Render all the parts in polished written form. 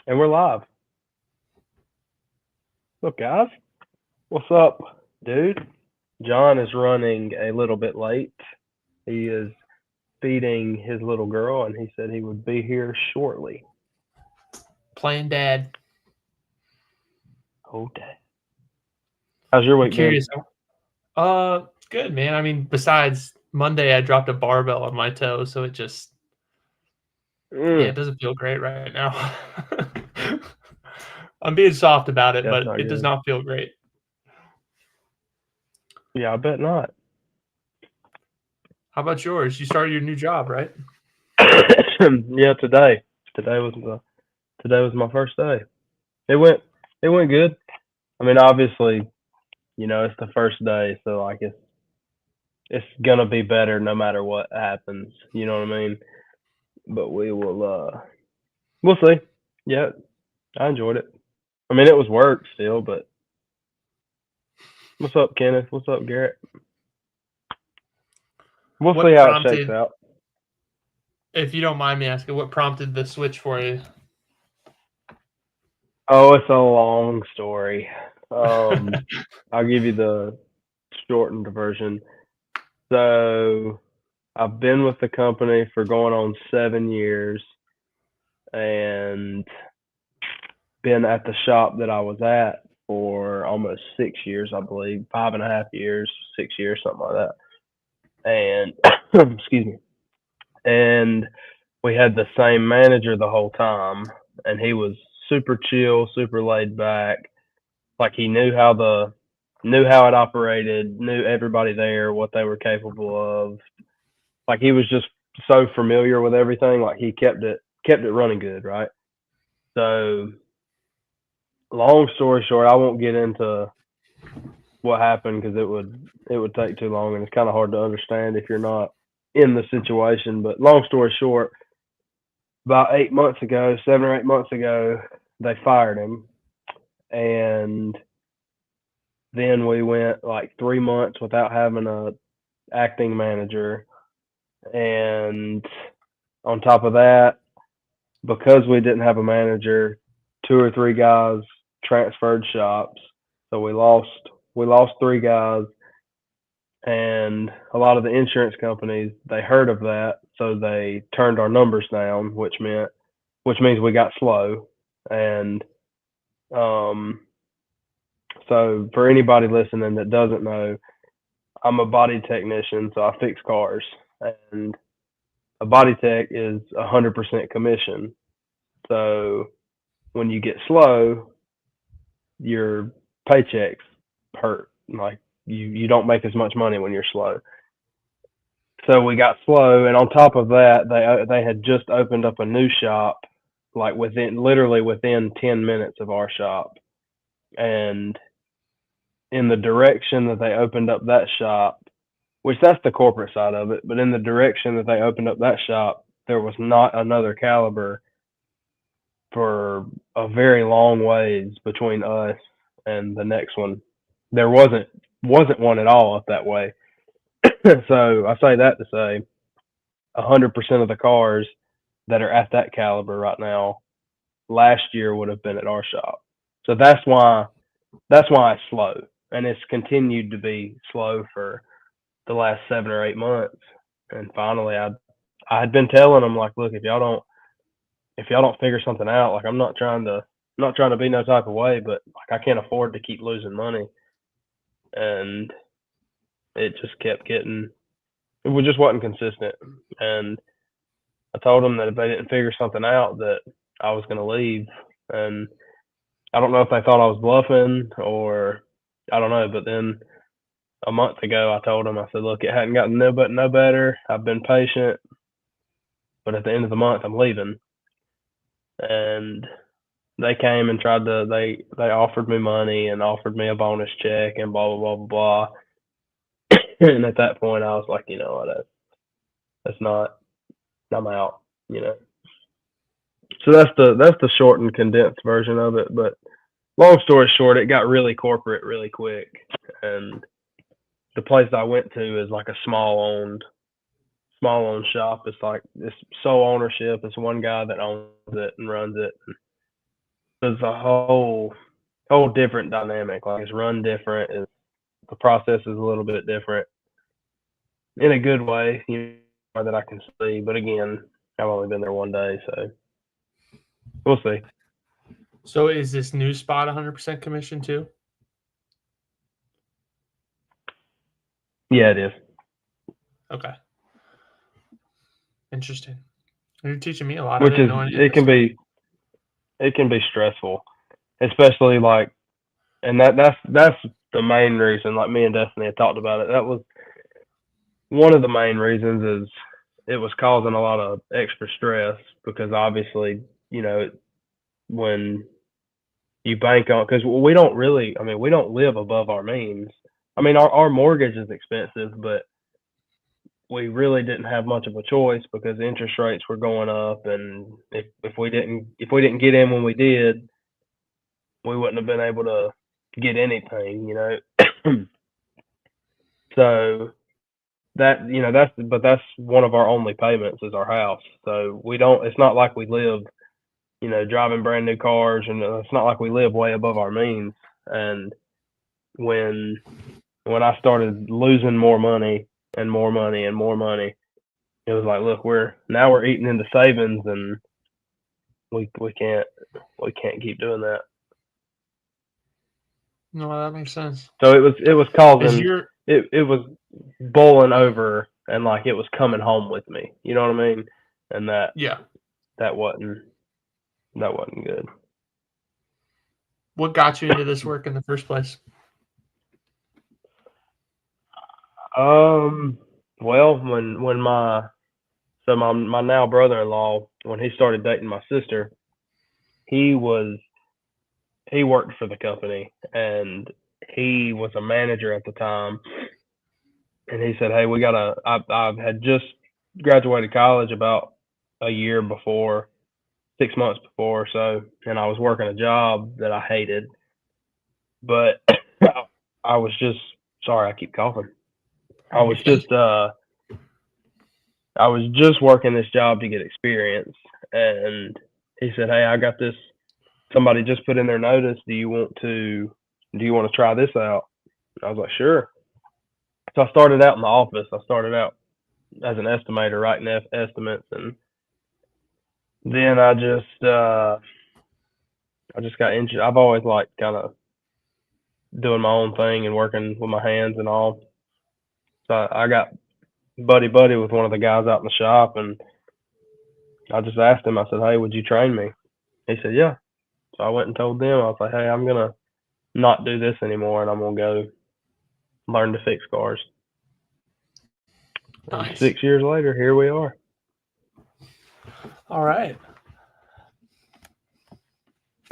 And we're live. Look, guys. What's up, dude? John is running a little bit late. He is feeding his little girl, and he said he would be here shortly. Playing dad. Oh, dang. How's your I'm week been? curious. Good man. I mean, besides Monday, I dropped a barbell on my toe, so it just Mm, it doesn't feel great right now. I'm being soft about it, that's but not it does good. not feel great. Yeah, I bet not. How about yours? You started your new job, right? Yeah, today. Today was today was my first day. It went it went good. I mean, obviously, it's the first day, so like it's gonna be better no matter what happens. You know what I mean? But we'll see. Yeah, I enjoyed it. I mean, it was work still, but what's up, Kenneth? What's up, Garrett? We'll see What how it shakes prompted, out. if you don't mind me asking, what prompted the switch for you? Oh, it's a long story. Um, I'll give you the shortened version. So I've been with the company for going on 7 years, and been at the shop that I was at for almost 6 years, I believe, 5.5 years, 6 years, something like that. And excuse me. And we had the same manager the whole time, and he was super chill, super laid back. Like he knew how it operated, knew everybody there, what they were capable of. Like he was just so familiar with everything. Like he kept it running good, right? So long story short, I won't get into what happened because it would take too long, and it's kind of hard to understand if you're not in the situation. But long story short, about 8 months ago, 7 or 8 months ago, they fired him, and then we went like 3 months without having a acting manager, and on top of that, because we didn't have a manager, two or three guys transferred shops, so we lost three guys, and a lot of the insurance companies they heard of that, so they turned our numbers down, which means we got slow, and um, so for anybody listening that doesn't know, I'm a body technician, so I fix cars, and a body tech is 100% commission. So when you get slow, your paychecks hurt. Like you don't make as much money when you're slow. So we got slow, and on top of that, they had just opened up a new shop, like within 10 minutes of our shop, and in the direction that they opened up that shop, which that's the corporate side of it, but in the direction that they opened up that shop, there was not another caliber for a very long ways between us and the next one. There wasn't one at all up that way. So I say that to say 100% of the cars that are at that caliber right now last year would have been at our shop. So that's why it's slow, and it's continued to be slow for the last 7 or 8 months. And finally, I had been telling them like, look, if y'all don't figure something out, like I'm not trying to be no type of way, but like I can't afford to keep losing money, and it just kept getting it just wasn't consistent, and I told them that if they didn't figure something out, that I was going to leave, and I don't know if they thought I was bluffing or I don't know, but then a month ago I told them I said, look, it hadn't gotten no better. I've been patient, but at the end of the month I'm leaving, and they came and they offered me money and offered me a bonus check and blah blah blah blah blah. And at that point I was like, you know what, that's not, I'm out, you know. So that's the short and condensed version of it. But long story short, it got really corporate really quick, and the place I went to is like a small owned shop. It's like it's sole ownership. It's one guy that owns it and runs it. there's a whole different dynamic. Like it's run different. The process is a little bit different in a good way, that I can see. But again, I've only been there one day, so we'll see. So is this new spot 100% commission too? Yeah, it is. Okay. Interesting. You're teaching me a lot. Which I didn't is know any of it this stuff. can be stressful, especially like, and that's the main reason. Like me and Destiny had talked about it. That was one of the main reasons, is it was causing a lot of extra stress because obviously, when you bank on, because we don't really, I mean, we don't live above our means. I mean, our mortgage is expensive, but we really didn't have much of a choice because interest rates were going up, and if we didn't get in when we did, we wouldn't have been able to get anything. So that's one of our only payments is our house. So we don't. It's not like we live, driving brand new cars, and it's not like we live way above our means. And when I started losing more money and more money and more money, it was like, look, we're eating into savings, and we can't keep doing that. No, that makes sense. So it was Is causing your it was boiling over, and like it was coming home with me. You know what I mean? And that wasn't good. what got you into this work in the first place? Well, when my now brother-in-law, when he started dating my sister, he worked for the company, and he was a manager at the time. And he said, "Hey, I had just graduated college about a year before, 6 months before, so, and I was working a job that I hated, but I was just sorry, I keep coughing. I was just working this job to get experience, and he said, "Hey, I got this. Somebody just put in their notice. Do you want to try this out?" And I was like, "Sure." So I started out in the office. I started out as an estimator, writing estimates, and then I just got interested. I've always liked kind of doing my own thing and working with my hands and all. So I got buddy with one of the guys out in the shop, and I just asked him. I said, "Hey, would you train me?" He said, "Yeah." So I went and told them. I was like, "Hey, I'm gonna not do this anymore, and I'm gonna go learn to fix cars." And Nice. 6 years later, here we are. All right.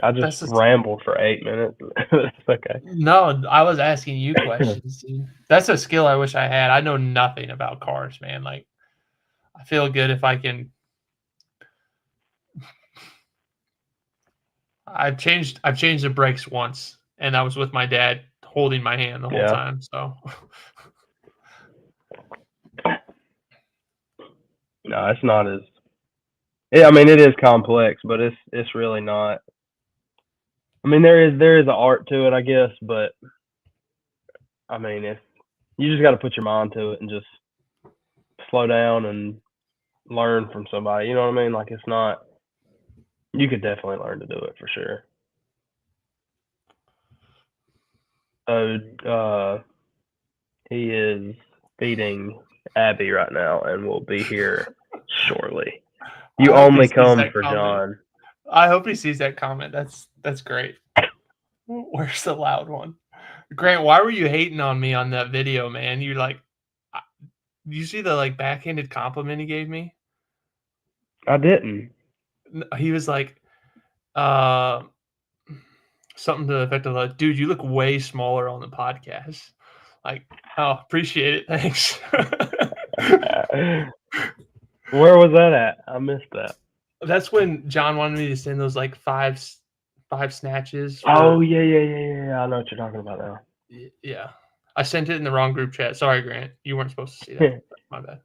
I just rambled for 8 minutes. That's okay. No, I was asking you questions. That's a skill I wish I had. I know nothing about cars, man. Like, I feel good if I can. I've changed the brakes once, and I was with my dad holding my hand the whole time. So, no, it's not as. Yeah, I mean, it is complex, but it's really not. I mean, there is an art to it, I guess, but I mean, if you just got to put your mind to it and just slow down and learn from somebody, you know what I mean? Like, it's not. You could definitely learn to do it for sure. So, he is feeding Abby right now, and will be here shortly. You only come for John. I hope he sees that comment. That's great. Where's the loud one? Grant, why were you hating on me on that video, man? You like, you see the like backhanded compliment he gave me? I didn't. He was like, something to the effect of like, "Dude, you look way smaller on the podcast." Like, oh, appreciate it, thanks. Where was that at? I missed that. That's when John wanted me to send those like five snatches. Oh yeah. I know what you're talking about now. Yeah, I sent it in the wrong group chat. Sorry, Grant, you weren't supposed to see that. My bad.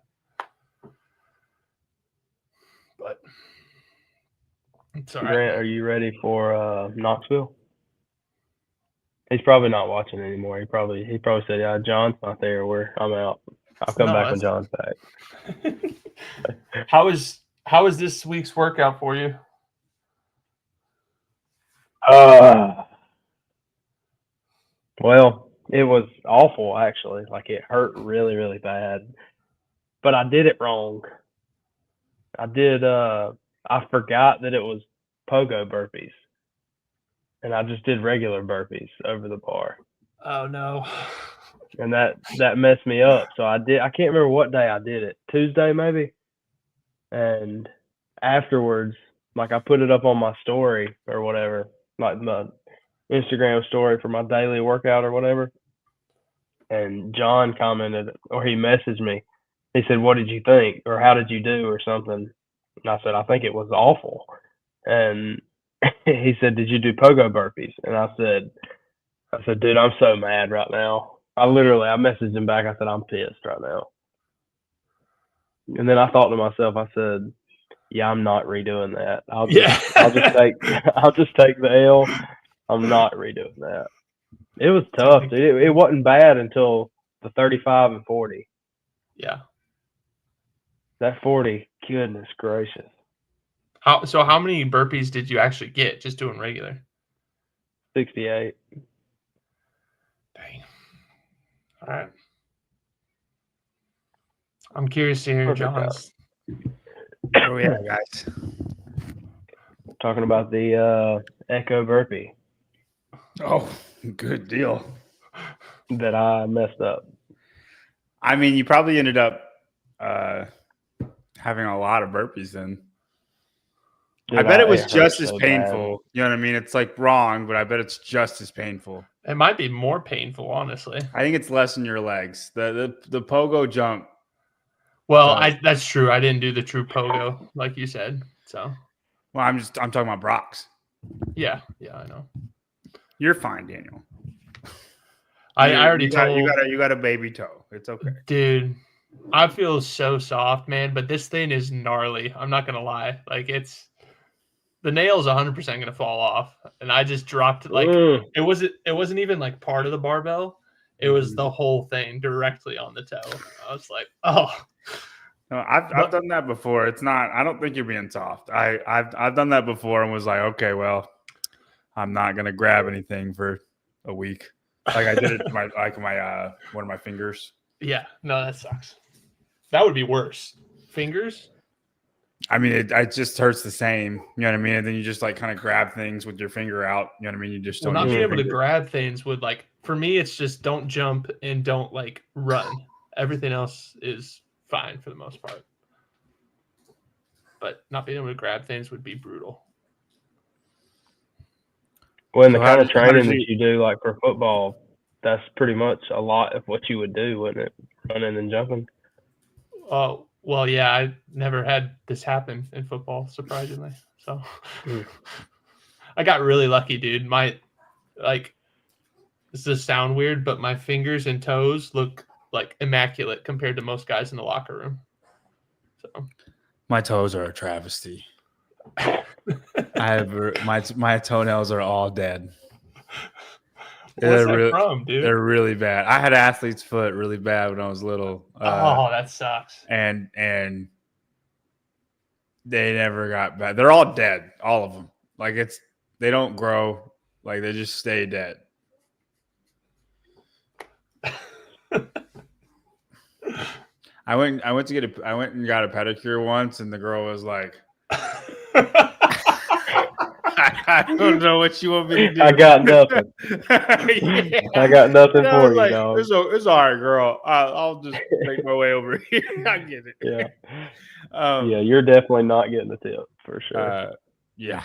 But It's all right. Grant, are you ready for Knoxville? He's probably not watching anymore. He probably said, "Yeah, John's not there. I'm out. I'll come No, back when John's back." How is this week's workout for you? Well, it was awful actually. Like it hurt really, really bad. But I did it wrong. I forgot that it was pogo burpees. And I just did regular burpees over the bar. Oh no. And that messed me up. So I can't remember what day I did it. Tuesday maybe. And afterwards, like I put it up on my story or whatever, like my Instagram story for my daily workout or whatever. And John commented or he messaged me. He said, "What did you think? Or how did you do?" or something. And I said, "I think it was awful." And he said, "Did you do pogo burpees?" And I said, "Dude, I'm so mad right now." I messaged him back. I said, "I'm pissed right now." And then I thought to myself, I said, "Yeah, I'm not redoing that. I'll just take the L. I'm not redoing that." It was tough, dude. It wasn't bad until the 35 and 40. Yeah. That 40, goodness gracious. How many burpees did you actually get just doing regular? 68. Dang. All right. I'm curious to hear John's. Where we at, guys? Talking about the Echo burpee. Oh, good deal. That I messed up. I mean, you probably ended up having a lot of burpees then. Dude, I bet it was just as painful. Bad. You know what I mean? It's like wrong, but I bet it's just as painful. It might be more painful, honestly. I think it's less in your legs. The pogo jump. Well, that's true. I didn't do the true pogo like you said. So. Well, I'm talking about Brock's. Yeah, I know. You're fine, Daniel. I already told you got a baby toe. It's okay. Dude, I feel so soft, man, but this thing is gnarly. I'm not gonna lie. Like the nail's 100% gonna fall off. And I just dropped it like it wasn't even like part of the barbell. It was the whole thing directly on the toe. I was like, oh. No, I've done that before. It's not. I don't think you're being soft. I've done that before and was like, okay, well, I'm not gonna grab anything for a week. Like I did it to my one of my fingers. Yeah, no, that sucks. That would be worse. Fingers. I mean, it just hurts the same. You know what I mean? And then you just like kind of grab things with your finger out. You know what I mean? You just don't. Not being able to grab things would like for me, it's just don't jump and don't like run. Everything else is fine for the most part, but not being able to grab things would be brutal. Well, the kind of training that you do, like for football, that's pretty much a lot of what you would do, wouldn't it? Running and jumping. Oh, well, yeah, I never had this happen in football, surprisingly. So I got really lucky, dude. This does sound weird, but my fingers and toes look like immaculate compared to most guys in the locker room. So my toes are a travesty. My toenails are all dead. What's that from, dude? They're really bad. I had athlete's foot really bad when I was little. Oh, that sucks. And they never got bad. They're all dead, all of them. Like they don't grow. Like they just stay dead. I went and got a pedicure once, and the girl was like, I don't know what you want me to do. I got nothing. Yeah. I got nothing for you, dog. It's all right, girl. I'll just make my way over here. I get it. Yeah. Yeah, you're definitely not getting the tip for sure. Yeah.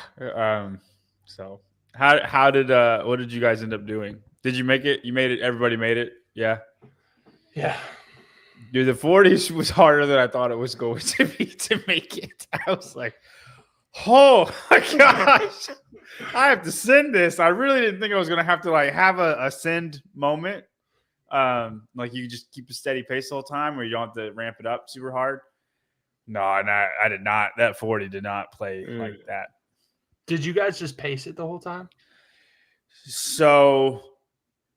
So how did what did you guys end up doing? Did you make it? You made it. Everybody made it. Yeah. Yeah. Dude, the 40s was harder than I thought it was going to be to make it. I was like, oh my gosh, I have to send this. I really didn't think I was going to have to like have a send moment. Like you just keep a steady pace the whole time where you don't have to ramp it up super hard. No, and I did not. That 40 did not play like that. Did you guys just pace it the whole time? So,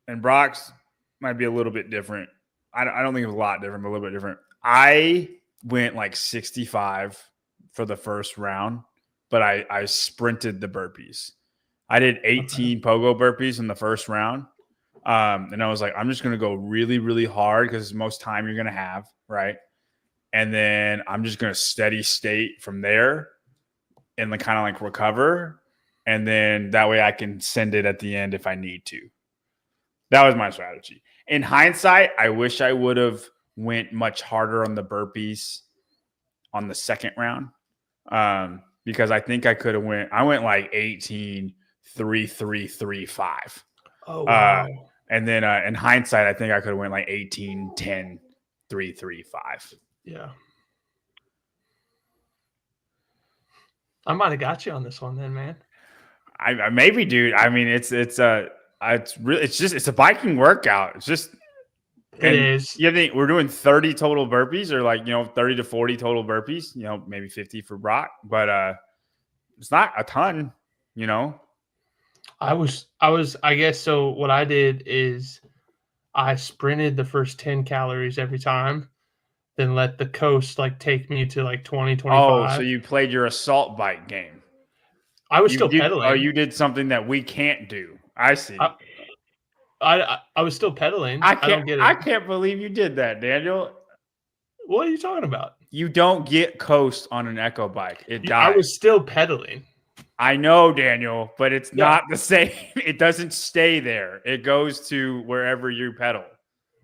and Brock's might be a little bit different. I don't think it was a lot different, but a little bit different. I went like 65 for the first round, but I sprinted the burpees. I did 18 pogo burpees in the first round. And I was like, I'm just going to go really, really hard because it's the most time you're going to have, right? And then I'm just going to steady state from there and like kind of like recover. And then that way I can send it at the end if I need to. That was my strategy. In hindsight, I wish I would have went much harder on the burpees on the second round because I think I could have I went like 18, 3, 3, 3, 5. Oh, wow. And then in hindsight, I think I could have went like 18, 10, 3, 3, 5. Yeah. I might have got you on this one then, man. I maybe, dude. I mean, it's a biking workout. It's just it is. You think we're doing 30 total burpees or like 30 to 40 total burpees? Maybe 50 for Brock, but it's not a ton. I guess so. What I did is I sprinted the first 10 calories every time, then let the coast like take me to like 20, 25. Oh, so you played your assault bike game. I was still pedaling. Oh, you did something that we can't do. I see. I was still pedaling. I don't get it. I can't believe you did that, Daniel. What are you talking about? You don't get coast on an Echo bike. It dies. I was still pedaling. I know, Daniel, but it's not the same. It doesn't stay there. It goes to wherever you pedal.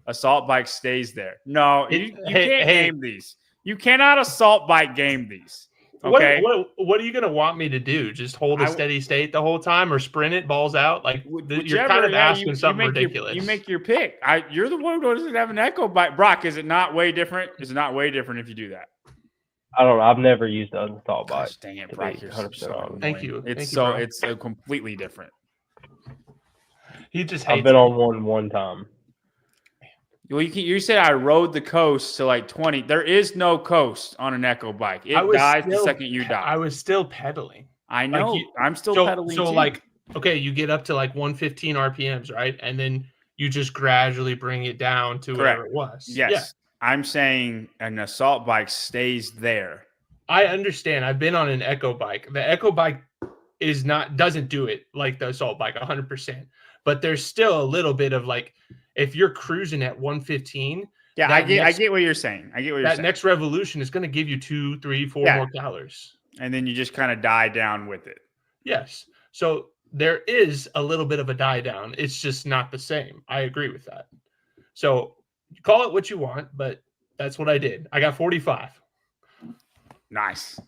Assault bike stays there. No, you can't game these. You cannot assault bike game these. Okay. What are you gonna want me to do? Just hold a steady state the whole time, or sprint it, balls out? Like you're kind of asking something ridiculous. You make your pick. You're the one who doesn't have an Echo bike. Brock, is it not way different? Is it not way different if you do that? I don't know. I've never used an assault bike. Dang it, Brock! You're 100% on. Thank you. It's completely different. He just. I've been on one time. Well, you said I rode the coast to like 20. There is no coast on an Echo bike. It dies the second you die. I was still pedaling. I know. I'm still pedaling. So too. Okay, you get up to like 115 RPMs, right? And then you just gradually bring it down to whatever it was. Yes. Yeah. I'm saying an assault bike stays there. I understand. I've been on an Echo bike. The Echo bike doesn't do it like the assault bike 100%. But there's still a little bit of like, if you're cruising at 115, I get what you're saying. That next revolution is going to give you 2, 3, 4 more calories, and then you just kind of die down with it. Yes. So there is a little bit of a die down. It's just not the same. I agree with that. So call it what you want, but that's what I did. I got 45. Nice.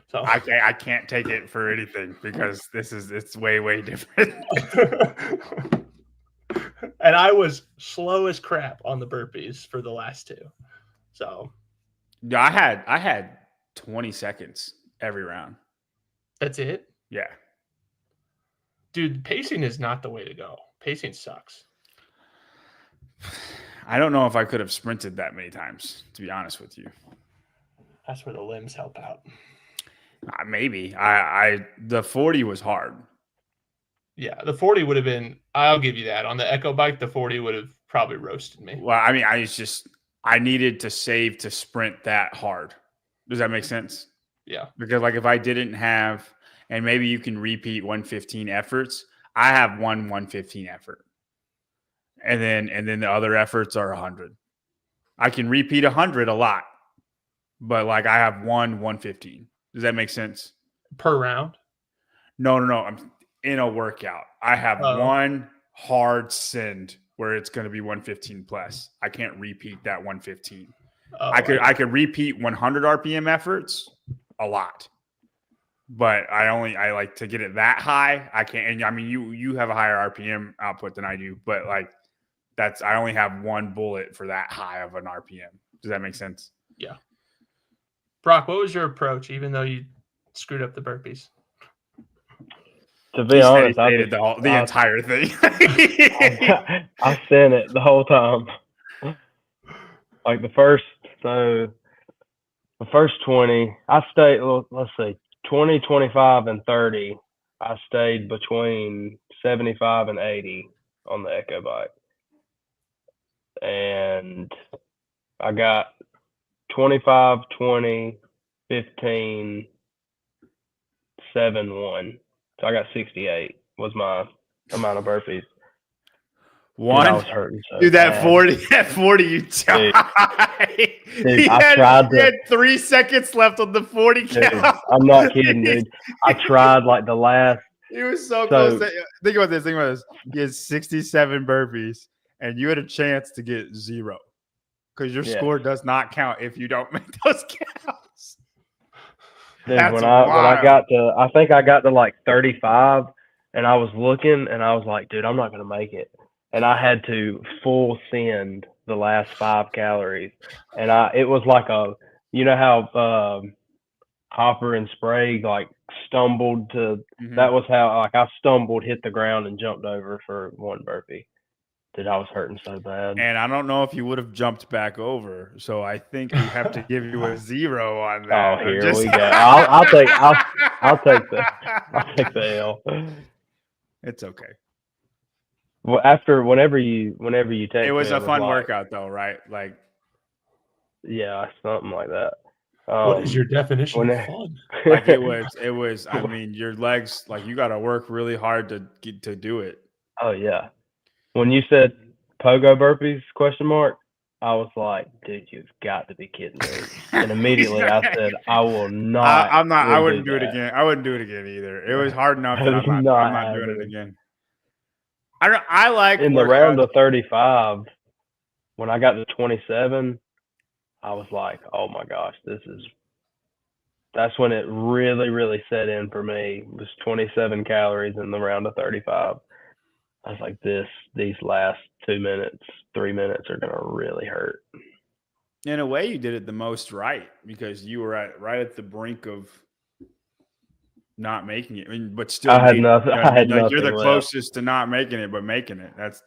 So I can't take it for anything because it's way different. And I was slow as crap on the burpees for the last two. So I had 20 seconds every round. That's it? Yeah. Dude, pacing is not the way to go. Pacing sucks. I don't know if I could have sprinted that many times, to be honest with you. That's where the limbs help out. Maybe. The 40 was hard. Yeah, the 40 would have been, I'll give you that. On the Echo bike, the 40 would have probably roasted me. Well, I mean, I needed to save to sprint that hard. Does that make sense? Yeah. Because like if I didn't have, and maybe you can repeat 115 efforts, I have one 115 effort. And then the other efforts are 100. I can repeat 100 a lot, but like I have one 115. Does that make sense? Per round? No. I'm in a workout. I have one hard send where it's going to be 115 plus. I can't repeat that 115. I could repeat 100 RPM efforts a lot, but I like to get it that high. I can't. And I mean, you have a higher RPM output than I do, but like I only have one bullet for that high of an RPM. Does that make sense? Yeah. Brock, what was your approach, even though you screwed up the burpees? To be honest, I did the entire thing. I sent it the whole time. Like the first 20, I stayed, let's see, 20, 25, and 30. I stayed between 75 and 80 on the Echo bike. And I got 25, 20, 15, 7, 1. So I got 68 was my amount of burpees. Dude, I was One. hurting so Dude, bad. that 40, you died. Dude, he I tried he to. had 3 seconds left on the 40 Dude, count. I'm not kidding, dude. I tried like the last. He was so So- close. Think about this. Think about this. He had 67 burpees, and you had a chance to get 0 because your Yeah. score does not count if you don't make those counts. Dude, That's when I wild. got to, I think I got to like 35, and I was looking, and I was like, dude, I'm not gonna make it. And I had to full send the last 5 calories, and it was like you know how Hopper and Sprague like stumbled to. Mhm. That was how like I stumbled, hit the ground, and jumped over for 1 burpee. Dude, I was hurting so bad. And I don't know if you would have jumped back over, so I think we have to give you a 0 on that. Oh, here we go. I'll take the L. It's okay. Well, whenever you take It was me, a fun like, workout, though, right? Like, yeah, something like that. What is your definition when of it- fun? like it was. I mean, your legs, like you got to work really hard to do it. Oh yeah. When you said pogo burpees ? I was like, dude, you've got to be kidding me. And immediately I said, I will not. I'm not. I wouldn't do do it that. again. I wouldn't do it again either. It was hard enough that That is I'm not not doing it happening. again. I like In the workouts- round of 35, when I got to 27, I was like, oh my gosh, that's when it really, really set in for me. It was 27 calories in the round of 35. I was like, these last 2 minutes, 3 minutes are going to really hurt. In a way, you did it the most right because you were right at the brink of not making it. I mean, but still, I had made it, nothing. you know what I had mean? Like, you're the nothing left. closest to not making it, but making it. That's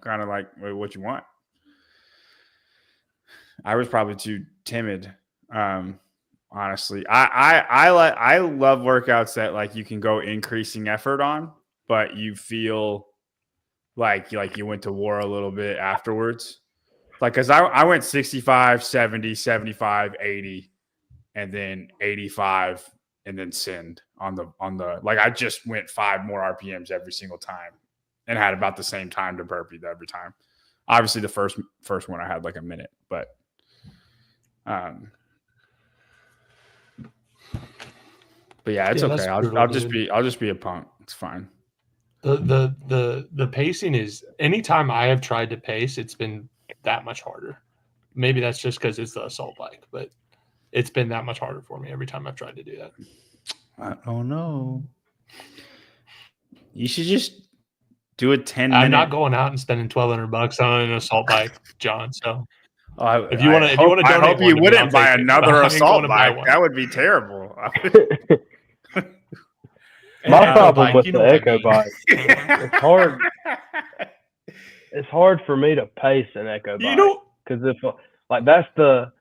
kind of like what you want. I was probably too timid. Honestly, I love workouts that like you can go increasing effort on, but you feel like you went to war a little bit afterwards. Like, cause I went 65, 70, 75, 80, and then 85, and then sinned on the like I just went 5 more RPMs every single time and had about the same time to burpee every time. Obviously the first one I had like a minute, but yeah, it's Yeah, that's okay. I'll brutal, just dude. I'll just be a punk. It's fine. The pacing is anytime I have tried to pace, it's been that much harder. Maybe that's just because it's the assault bike, but it's been that much harder for me every time I've tried to do that. I don't know. You should just do a 10 I'm minute. not going out and spending $1,200 on an assault bike, John. So Oh, if you wanna donate I hope one you to me, wouldn't I'll buy take it, but another I ain't assault gonna buy bike. one. That would be terrible. My Echo problem bike, with you the know what I Echo mean. bike, it's hard. It's hard for me to pace an Echo You bike know, because if like that's the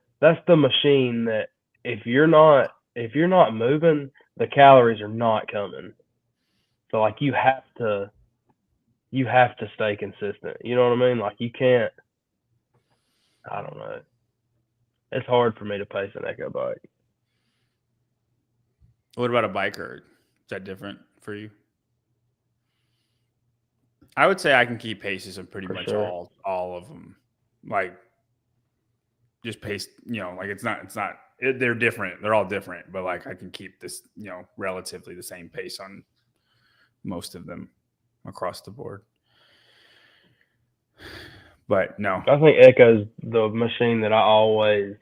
machine that if you're not moving, the calories are not coming. So like you have to stay consistent. You know what I mean? Like you can't. I don't know. It's hard for me to pace an Echo bike. What about a biker? Is that different for you? I would say I can keep paces of pretty For much sure. all of them. Like just pace, like they're different. They're all different, but like I can keep this, relatively the same pace on most of them across the board. But no. I think Echo's the machine that I always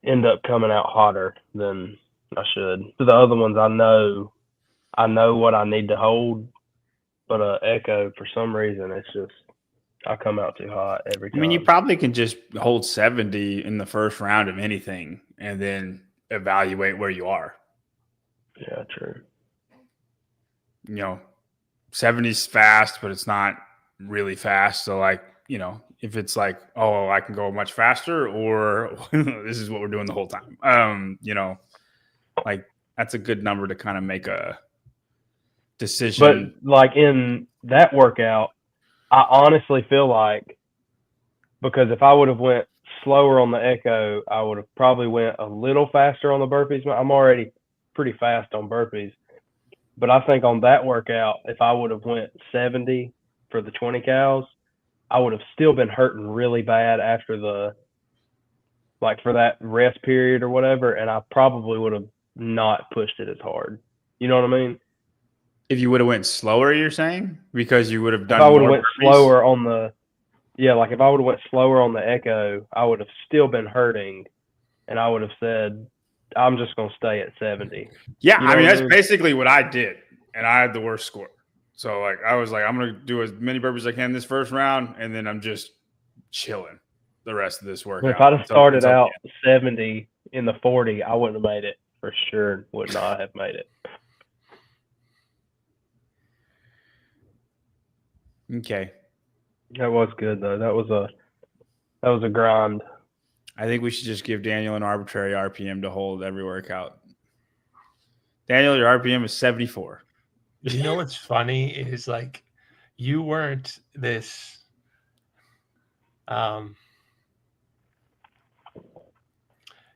end up coming out hotter than I should. So the other ones I know what I need to hold, but Echo for some reason it's just I come out too hot every time. I mean, you probably can just hold 70 in the first round of anything and then evaluate where you are. Yeah, true. 70's fast, but it's not really fast. So like, if it's like, oh, I can go much faster, or this is what we're doing the whole time. Like that's a good number to kind of make a decision. But like in that workout, I honestly feel like because if I would have went slower on the echo, I would have probably went a little faster on the burpees. I'm already pretty fast on burpees, but I think on that workout, if I would have went 70 for the 20 cows, I would have still been hurting really bad after the like for that rest period or whatever, and I probably would have not pushed it as hard. You know what I mean? If you would have went slower, you're saying, because you would have done If I would have more went burpees? slower on the like if I would have went slower on the echo, I would have still been hurting, and I would have said, I'm just gonna stay at 70. Yeah, You know I mean what I that's mean? basically what I did, and I had the worst score. So like I was like, I'm gonna do as many burpees as I can this first round, and then I'm just chilling the rest of this workout. If I'd have until- started until the out end. 70 in the 40, I wouldn't have made it for sure. Would not have made it. Okay, That was good though. That was a grind. I think we should just give Daniel an arbitrary RPM to hold every workout. Daniel, your RPM is 74. You know what's funny is like you weren't this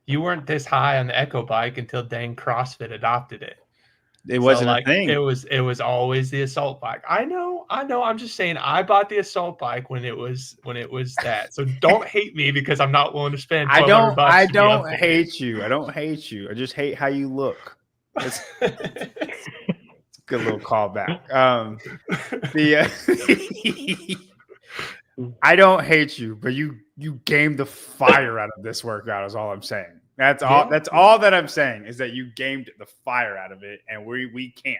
you weren't this high on the Echo bike until dang CrossFit adopted it. It wasn't like a thing. it was always the assault bike. I know. I'm just saying I bought the assault bike when it was that. So don't hate me because I'm not willing to spend I $1,200 don't. I to be don't updated. hate you. I don't hate you. I just hate how you look. It's a good little callback. I don't hate you, but you gamed the fire out of this workout. Is all I'm saying. That's all. Yeah. That's all that I'm saying is that you gamed the fire out of it, and we can't.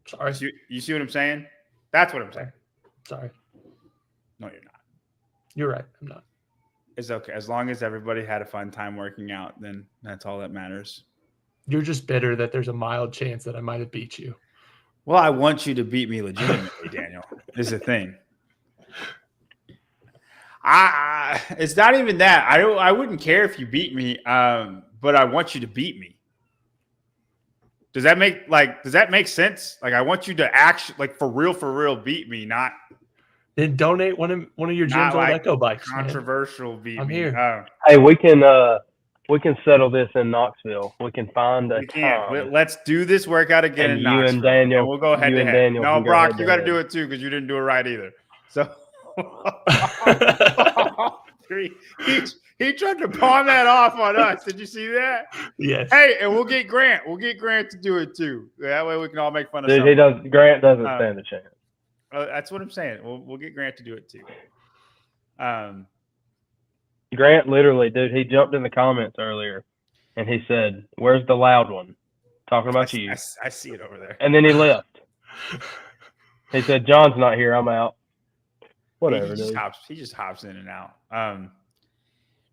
Sorry. You see what I'm saying? That's what I'm saying. Sorry. No, you're not. You're right. I'm not. It's okay. As long as everybody had a fun time working out, then that's all that matters. You're just bitter that there's a mild chance that I might have beat you. Well, I want you to beat me legitimately, Daniel. Is the thing. It's not even that. I wouldn't care if you beat me, but I want you to beat me. Does that make sense? Like I want you to actually like for real beat me, not Then donate one of your Not gym's old like Echo bikes. Man. controversial beat I'm me. here. Hey, we can settle this in Knoxville. We can find a We can't. time. Let's do this workout again And in you and Knoxville, Daniel- and we'll go head you to and head. Daniel No, can go Brock, head you to got to head. do it too because you didn't do it right either. So he tried to pawn that off on us. Did you see that? Yes. Hey, and we'll get Grant. We'll get Grant to do it too. That way we can all make fun of Dude, something. Grant doesn't stand a chance. That's what I'm saying. We'll get Grant to do it too. Grant literally, dude, he jumped in the comments earlier and he said, "Where's the loud one?" Talking about you. I see it over there. And then he left. He said, "John's not here. I'm out." Whatever, he dude. just hops in and out.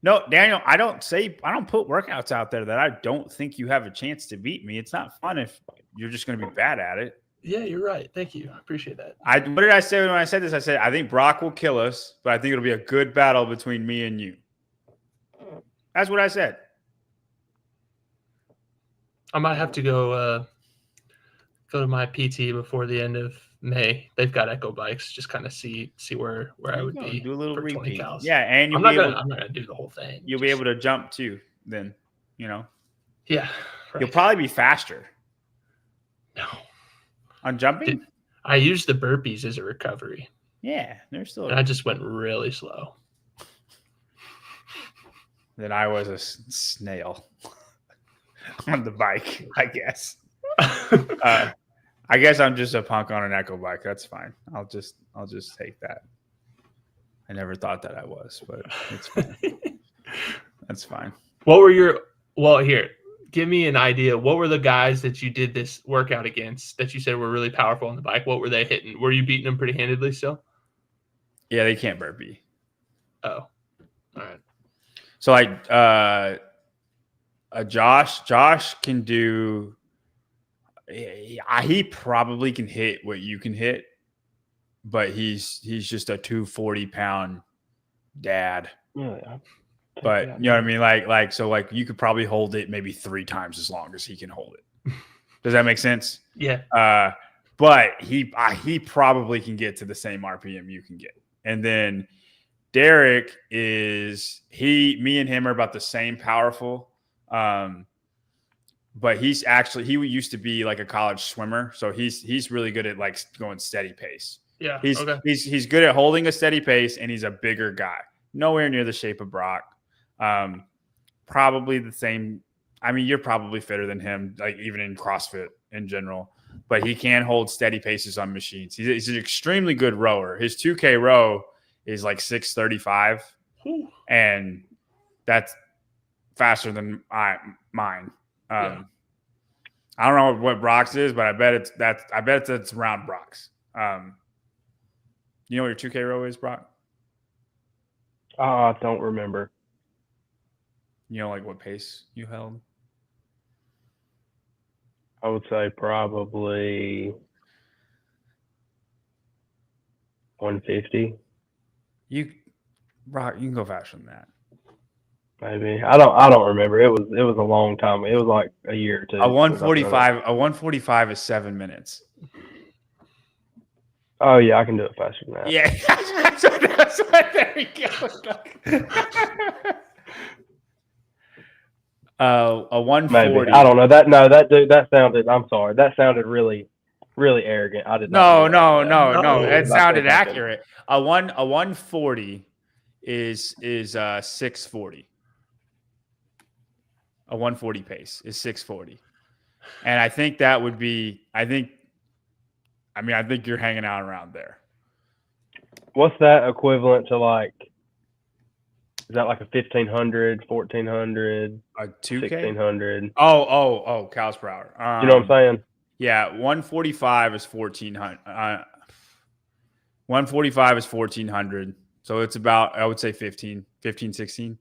No, Daniel, I don't put workouts out there that I don't think you have a chance to beat me. It's not fun if you're just going to be bad at it. Yeah, you're right. Thank you. I appreciate that. What did I say when I said this? I said I think Brock will kill us, but I think it'll be a good battle between me and you. That's what I said. I might have to go to my PT before the end of May. They've got Echo bikes. Just kind of see where I would be. Do a little for 20 repeat. cows. Yeah, and I'm not gonna do the whole thing. you'll be able to jump too. Then Yeah. Right. you'll probably be faster No. on jumping. I used the burpees as a recovery, Yeah, they're still. and I just went really slow. Then I was a snail on the bike, I guess. I guess I'm just a punk on an Echo bike. That's fine. I'll just take that. I never thought that I was, but it's fine. That's fine. Here, give me an idea. What were the guys that you did this workout against that you said were really powerful on the bike? What were they hitting? Were you beating them pretty handedly still? Yeah, they can't burpee. Oh, all right. So like Josh can do. He probably can hit what you can hit, but he's just a 240-pound dad. Yeah. But you know what I mean? Like so like you could probably hold it maybe 3 times as long as he can hold it. Does that make sense? Yeah. But he probably can get to the same RPM you can get. And then Derek me and him are about the same powerful. But he used to be like a college swimmer. So he's really good at like going steady pace. Yeah. He's good at holding a steady pace, and he's a bigger guy. Nowhere near the shape of Brock. Probably the same. I mean, you're probably fitter than him, like even in CrossFit in general. But he can hold steady paces on machines. He's an extremely good rower. His 2K row is like 6:35, and that's faster than mine. I don't know what Brock's is, but I bet it's around Brock's. You know what your 2K row is, Brock? I don't remember. You know, like what pace you held? I would say probably 150. Brock, you can go faster than that. Maybe. I don't remember. It was a long time. It was like a year or two. A 145 is 7 minutes. Oh yeah, I can do it faster than that. Yeah, that's what, there you go. A 140. Maybe. I don't know. That sounded. I'm sorry. That sounded really, really arrogant. I did not. No. It sounded accurate. A 140 is 640. A 140 pace is 640, and I think that would be. I think you're hanging out around there. What's that equivalent to like? Is that like a 1,500, 1,400, a 2K? 1,600? Oh, cows per hour. You know what I'm saying? Yeah, 145 is 1,400. 145 is 1,400. So it's about, I would say 15, 16.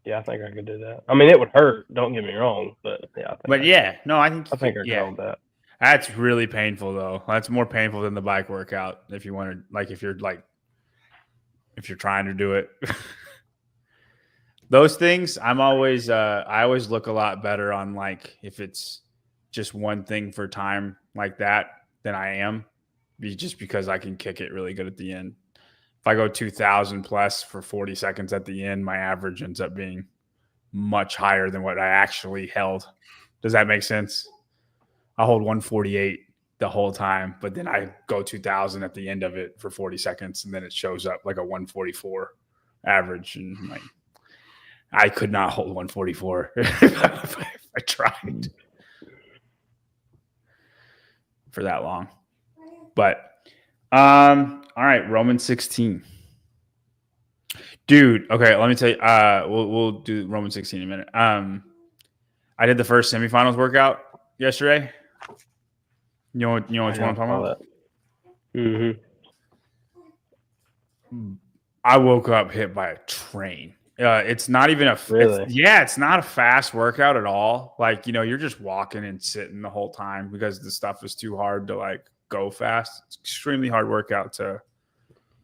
Yeah, I think I could do that. I mean, it would hurt. Don't get me wrong, but yeah. I think I can go with that. That's really painful though. That's more painful than the bike workout. If you want to, if you're trying to do it, those things. I always look a lot better on like if it's just one thing for time like that than I am, just because I can kick it really good at the end. If I go 2,000 plus for 40 seconds at the end, my average ends up being much higher than what I actually held. Does that make sense? I hold 148 the whole time, but then I go 2,000 at the end of it for 40 seconds, and then it shows up like a 144 average. And like, I could not hold 144 if I tried for that long. But all right, Romans 16. Dude, okay, let me tell you. We'll do Romans 16 in a minute. I did the first semifinals workout yesterday. You know which one I'm talking about? Mm-hmm. I woke up hit by a train. It's not even it's not a fast workout at all. Like, you're just walking and sitting the whole time because the stuff is too hard to like go fast. It's extremely hard workout to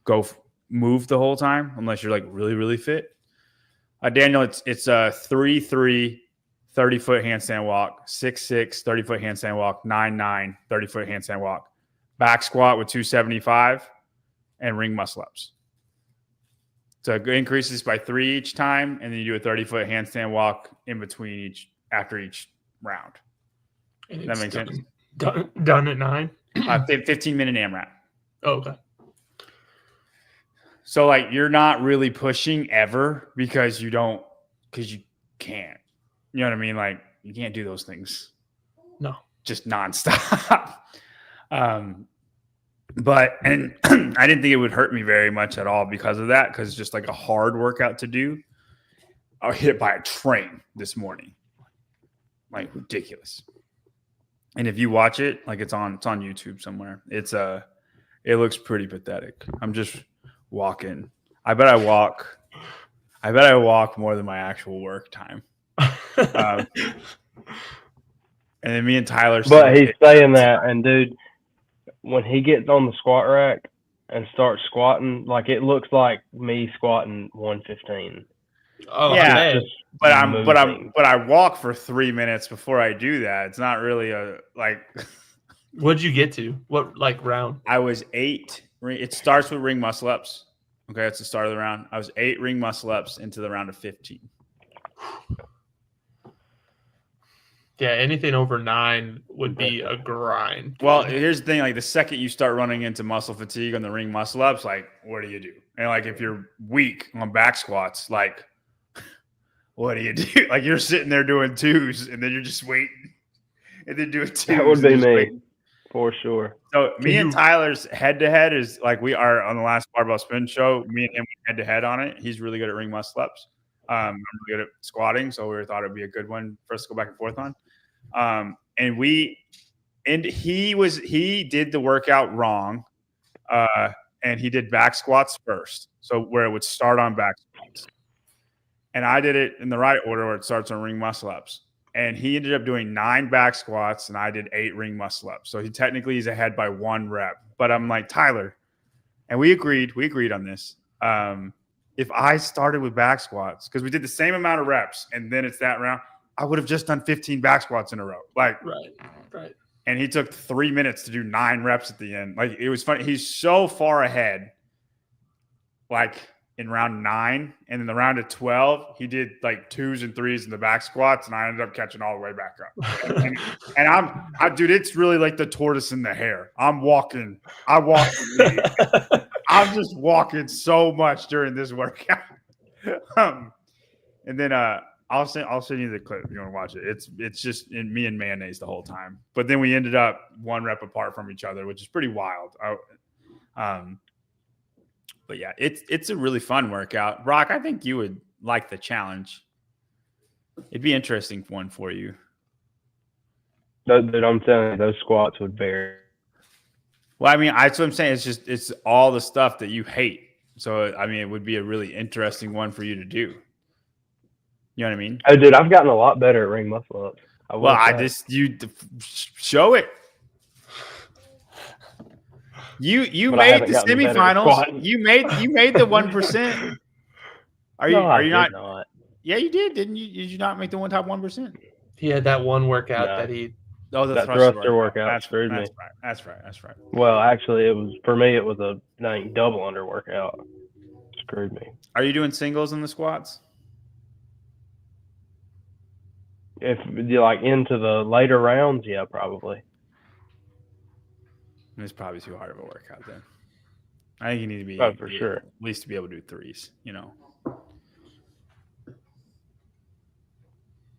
go move the whole time unless you're like really, really fit. Daniel, it's a 3-3 30-foot handstand walk, 6-6 30-foot handstand walk, 9-9 30-foot handstand walk, back squat with 275, and ring muscle ups. So it increases by 3 each time, and then you do a 30-foot handstand walk in between after each round. That makes sense. Done at 9. 15-minute AMRAP. Oh, okay. So like you're not really pushing ever because you can't. You know what I mean? Like you can't do those things. No. Just nonstop. But I didn't think it would hurt me very much at all because of that, because it's just like a hard workout to do. I was hit by a train this morning. Like ridiculous. And if you watch it, like it's on YouTube somewhere. It looks pretty pathetic. I'm just walking. I bet I walk more than my actual work time. And then me and Tyler. But he's saying that, and dude, when he gets on the squat rack and starts squatting, like it looks like me squatting 115. Oh, Yeah, I bet. but I walk for 3 minutes before I do that. It's not really a like. What'd you get to? What like round? I was 8. It starts with ring muscle ups. Okay, that's the start of the round. I was 8 ring muscle ups into the round of 15. Yeah, anything over 9 would be a grind. Well, here's the thing: like the second you start running into muscle fatigue on the ring muscle ups, like what do you do? And like if you're weak on back squats, like what do you do? Like you're sitting there doing 2s, and then you're just waiting, and then doing 2s. That would be and just me. waiting. For sure. So me and Tyler's head to head is like we are on the last barbell spin show. Me and him head to head on it. He's really good at ring muscle ups. I'm really good at squatting, so we thought it'd be a good one for us to go back and forth on. He did the workout wrong, and he did back squats first, so where it would start on back squats, and I did it in the right order where it starts on ring muscle ups. And he ended up doing 9 back squats, and I did 8 ring muscle ups. So he's ahead by 1 rep. But I'm like, Tyler, and we agreed on this. If I started with back squats, because we did the same amount of reps, and then it's that round, I would have just done 15 back squats in a row. Like, right. And he took 3 minutes to do 9 reps at the end. Like, it was funny. He's so far ahead. Like, in round 9, and in the round of 12, he did like 2s and 3s in the back squats, and I ended up catching all the way back up. And dude, it's really like the tortoise and the hare. I'm just walking so much during this workout. And then I'll send you the clip if you want to watch it. It's just in me and mayonnaise the whole time. But then we ended up 1 rep apart from each other, which is pretty wild. But yeah, it's a really fun workout. Brock, I think you would like the challenge. It'd be an interesting one for you. Dude, I'm telling you, those squats would vary. Well, I mean, that's what I'm saying. It's all the stuff that you hate. So, I mean, it would be a really interesting one for you to do. You know what I mean? Oh, dude, I've gotten a lot better at ring muscle ups. You show it. You But made the semifinals. You made the 1%. Are you not? Yeah, you did, didn't you? Did you not make the top 1%? He had that one workout that he. Oh, the thruster workout screwed me. That's right. Well, actually, it was for me. It was a double under workout. Screwed me. Are you doing singles in the squats? If you like into the later rounds, yeah, probably. It's probably too hard of a workout then. I think you need to be for sure. At least to be able to do 3s, you know.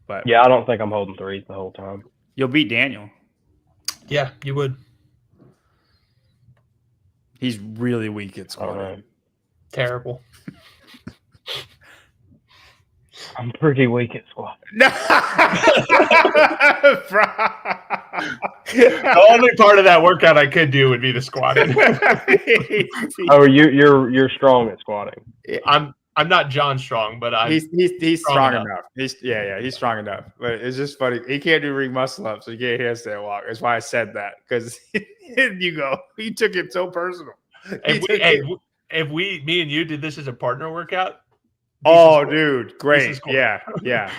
But yeah, I don't think I'm holding 3s the whole time. You'll beat Daniel. Yeah, you would. He's really weak at squatting. Terrible. I'm pretty weak at squatting. The only part of that workout I could do would be the squatting. Oh, you're strong at squatting. I'm not John Strong, but he's strong enough. He's strong enough. But it's just funny. He can't do ring muscle up, so he can't handstand walk. That's why I said that, because he took it so personal. If me and you did this as a partner workout. Oh, dude, great. Cool. Yeah.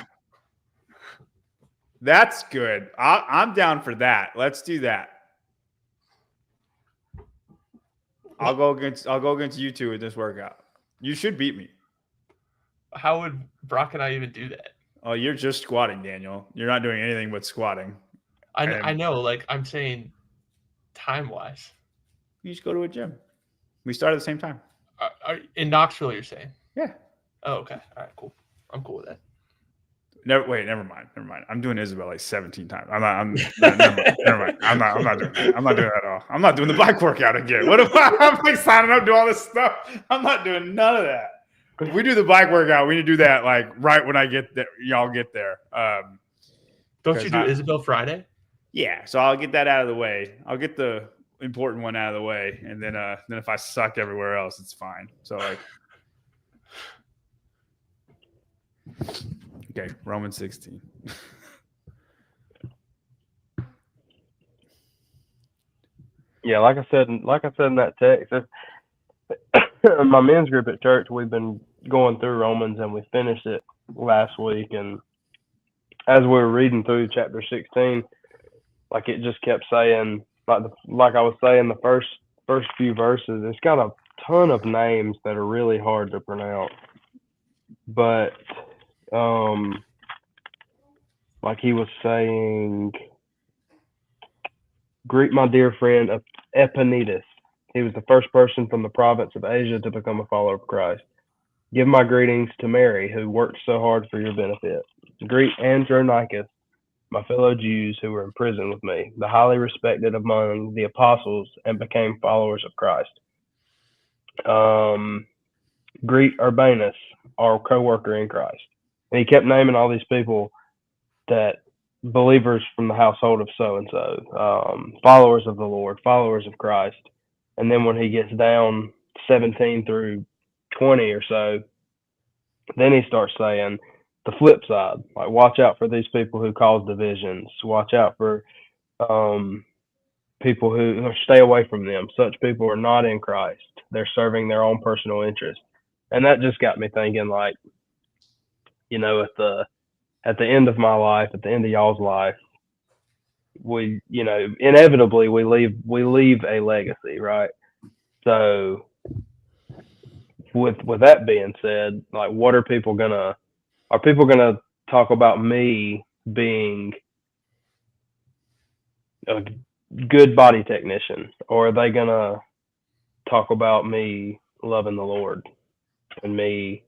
That's good. I'm down for that. Let's do that. I'll go against you two in this workout. You should beat me. How would Brock and I even do that? Oh, you're just squatting, Daniel. You're not doing anything but squatting. I know. Like, I'm saying time-wise. You just go to a gym. We start at the same time. In Knoxville, you're saying? Yeah. Oh, okay. All right, cool. I'm cool with that. Never mind. I'm doing Isabel like 17 times. Never mind. I'm not doing that. I'm not doing that at all. I'm not doing the bike workout again. What if I'm like signing up to do all this stuff? I'm not doing none of that. If we do the bike workout, we need to do that like right when I get there. Y'all get there. Don't you do Isabel Friday? Yeah, so I'll get that out of the way. I'll get the important one out of the way, and then if I suck everywhere else, it's fine. So like. Okay, Romans 16. Yeah, like I said in that text, my men's group at church, we've been going through Romans, and we finished it last week. And as we were reading through chapter 16, like it just kept saying, like I was saying, the first few verses, it's got a ton of names that are really hard to pronounce. But like he was saying, greet my dear friend Epaenetus. He was the first person from the province of Asia to become a follower of Christ. Give my greetings to Mary, who worked so hard for your benefit. Greet Andronicus, my fellow Jews who were in prison with me, the highly respected among the apostles and became followers of Christ. Greet Urbanus, our co-worker in Christ. And he kept naming all these people that believers from the household of so-and-so, followers of the Lord, followers of Christ. And then when he gets down 17 through 20 or so, then he starts saying the flip side, like watch out for these people who cause divisions, watch out for people who, or stay away from them. Such people are not in Christ. They're serving their own personal interest. And that just got me thinking, like, you know, at the end of my life, at the end of y'all's life, we, you know, inevitably we leave a legacy, right? So with that being said, like, what are people gonna talk about me being a good body technician, or are they gonna talk about me loving the Lord and me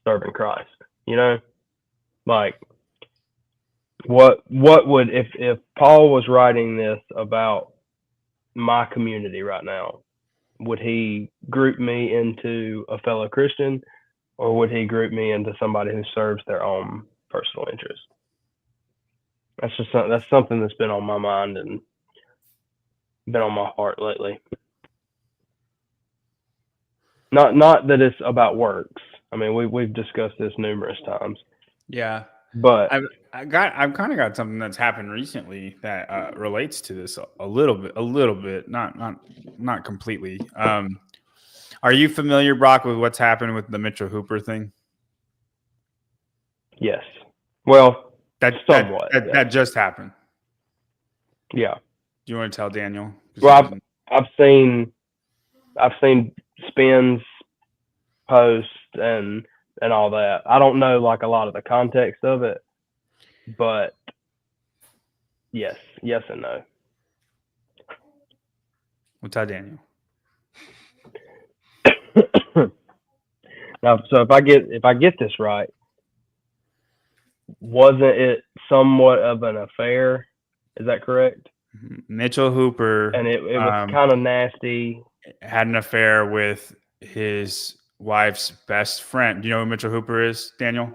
serving Christ? You know, like, what would, if Paul was writing this about my community right now, would he group me into a fellow Christian, or would he group me into somebody who serves their own personal interest? That's something that's been on my mind and been on my heart lately. Not that it's about works. I mean, we've discussed this numerous times. Yeah, but I've kind of got something that's happened recently that relates to this a little bit, not completely. Are you familiar, Brock, with what's happened with the Mitchell Hooper thing? Yes. Well, that just happened. Yeah. Do you want to tell Daniel? Well, I've seen spins, posts, and all that. I don't know, like, a lot of the context of it, but yes and no. We'll tell Daniel. Now, so if I get this right, wasn't it somewhat of an affair? Is that correct? Mitchell Hooper, and it was kind of nasty. Had an affair with his wife's best friend. Do you know who Mitchell Hooper is, Daniel?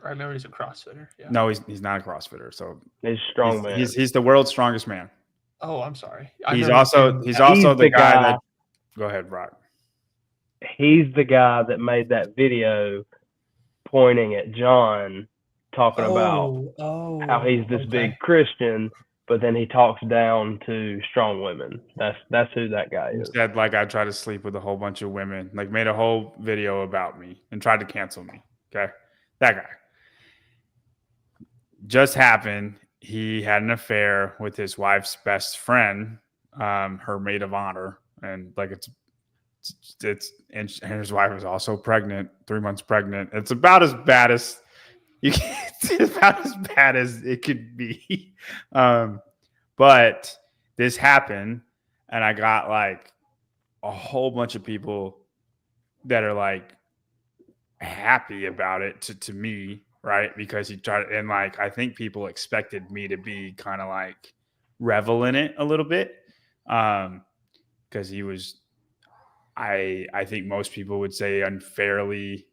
I know he's a CrossFitter. Yeah. No, he's not a CrossFitter. So he's strong man. He's the world's strongest man. Oh, I'm sorry. He's also the guy that. Go ahead, Brock. He's the guy that made that video pointing at John, talking about how he's this big Christian, but then he talks down to strong women. That's who that guy is. He said, like, I tried to sleep with a whole bunch of women, like made a whole video about me and tried to cancel me. Okay. That guy. Just happened. He had an affair with his wife's best friend, her maid of honor. And like, and his wife was also pregnant, 3 months pregnant. It's about as bad as it's about as bad as it could be. But this happened, and I got like a whole bunch of people that are like happy about it to me, right? Because he tried, and like, I think people expected me to be kind of like revel in it a little bit. Because he was, I think most people would say, unfairly,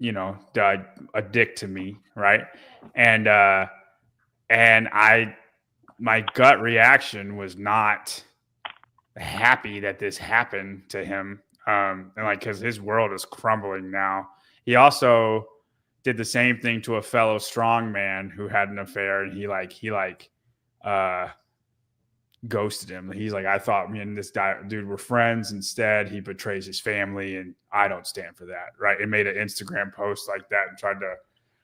a dick to me, right? And my gut reaction was not happy that this happened to him, and like, because his world is crumbling now. He also did the same thing to a fellow strong man who had an affair, and he ghosted him. He's like, I thought me and this dude were friends. Instead, he betrays his family, and I don't stand for that. Right? And made an Instagram post like that and tried to,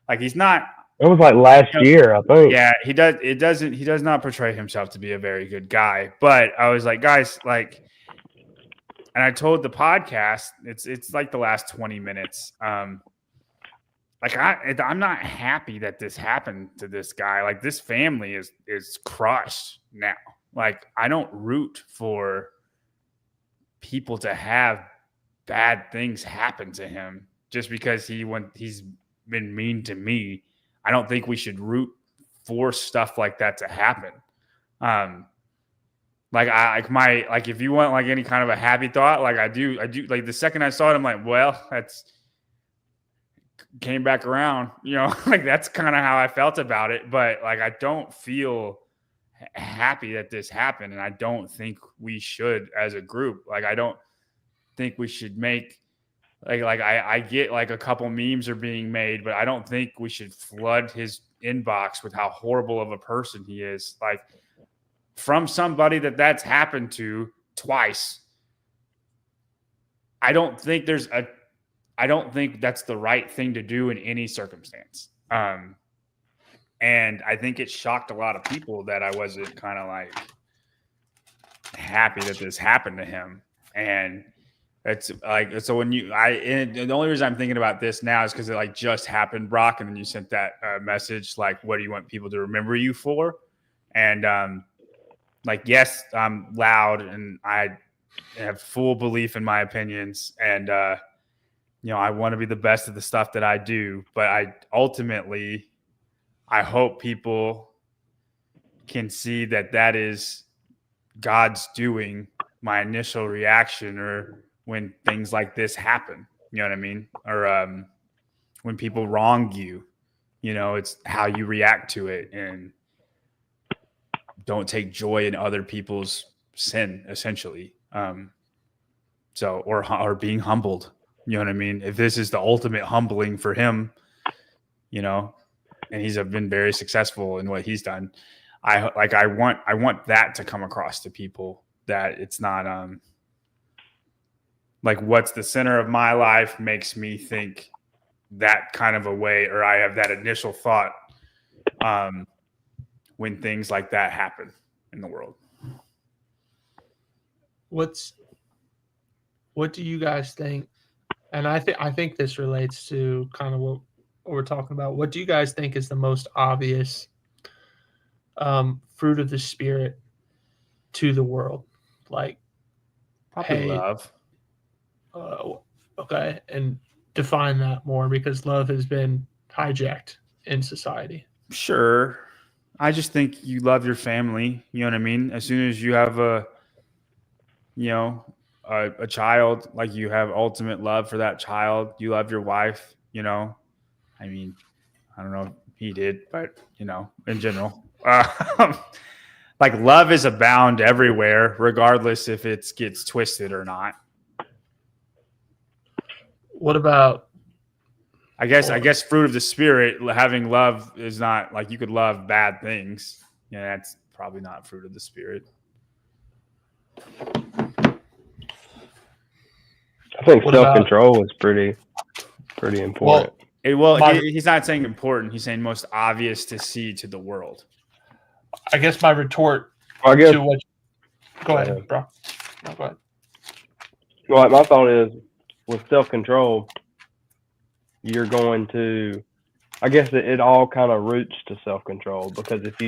like, he's not. It was like last year, I think. Yeah, he does. It doesn't. He does not portray himself to be a very good guy. But I was like, guys, like, and I told the podcast, it's like the last 20 minutes. Like I'm not happy that this happened to this guy. Like, this family is crushed now. Like, I don't root for people to have bad things happen to him just because he's been mean to me. I don't think we should root for stuff like that to happen. Like if you want like any kind of a happy thought, like I do like the second I saw it, I'm like, well, that's came back around, like that's kind of how I felt about it. But like, I don't feel happy that this happened. And I don't think we should as a group. Like, I don't think we should make I get like a couple memes are being made, but I don't think we should flood his inbox with how horrible of a person he is. Like, from somebody that's happened to twice. I don't think that's the right thing to do in any circumstance. And I think it shocked a lot of people that I wasn't kind of like happy that this happened to him. And it's like, so when the only reason I'm thinking about this now is because it like just happened, Brock. And then you sent that message, like, what do you want people to remember you for? And like, yes, I'm loud and I have full belief in my opinions. And, I want to be the best at the stuff that I do, but I hope people can see that is God's doing. My initial reaction, or when things like this happen, you know what I mean? Or when people wrong you, it's how you react to it, and don't take joy in other people's sin, essentially. Or being humbled. You know what I mean? If this is the ultimate humbling for him, and he's been very successful in what he's done, I want that to come across to people, that it's not like what's the center of my life makes me think that kind of a way, or I have that initial thought when things like that happen in the world. What do you guys think? And I think this relates to kind of what we're talking about. What do you guys think is the most obvious fruit of the Spirit to the world? Like, probably love. Okay, and define that more, because love has been hijacked in society. Sure. I just think you love your family. You know what I mean? As soon as you have a child, like, you have ultimate love for that child. You love your wife, I mean, I don't know if he did, but, in general, like, love is abound everywhere, regardless if it gets twisted or not. What about? I guess fruit of the Spirit, having love is not like, you could love bad things. That's probably not fruit of the Spirit. I think self-control is pretty important. He's not saying important. He's saying most obvious to see to the world. I guess my retort to what. Go ahead, bro. No, go ahead. Well, my thought is, with self-control, you're going to, I guess it all kind of roots to self-control, because if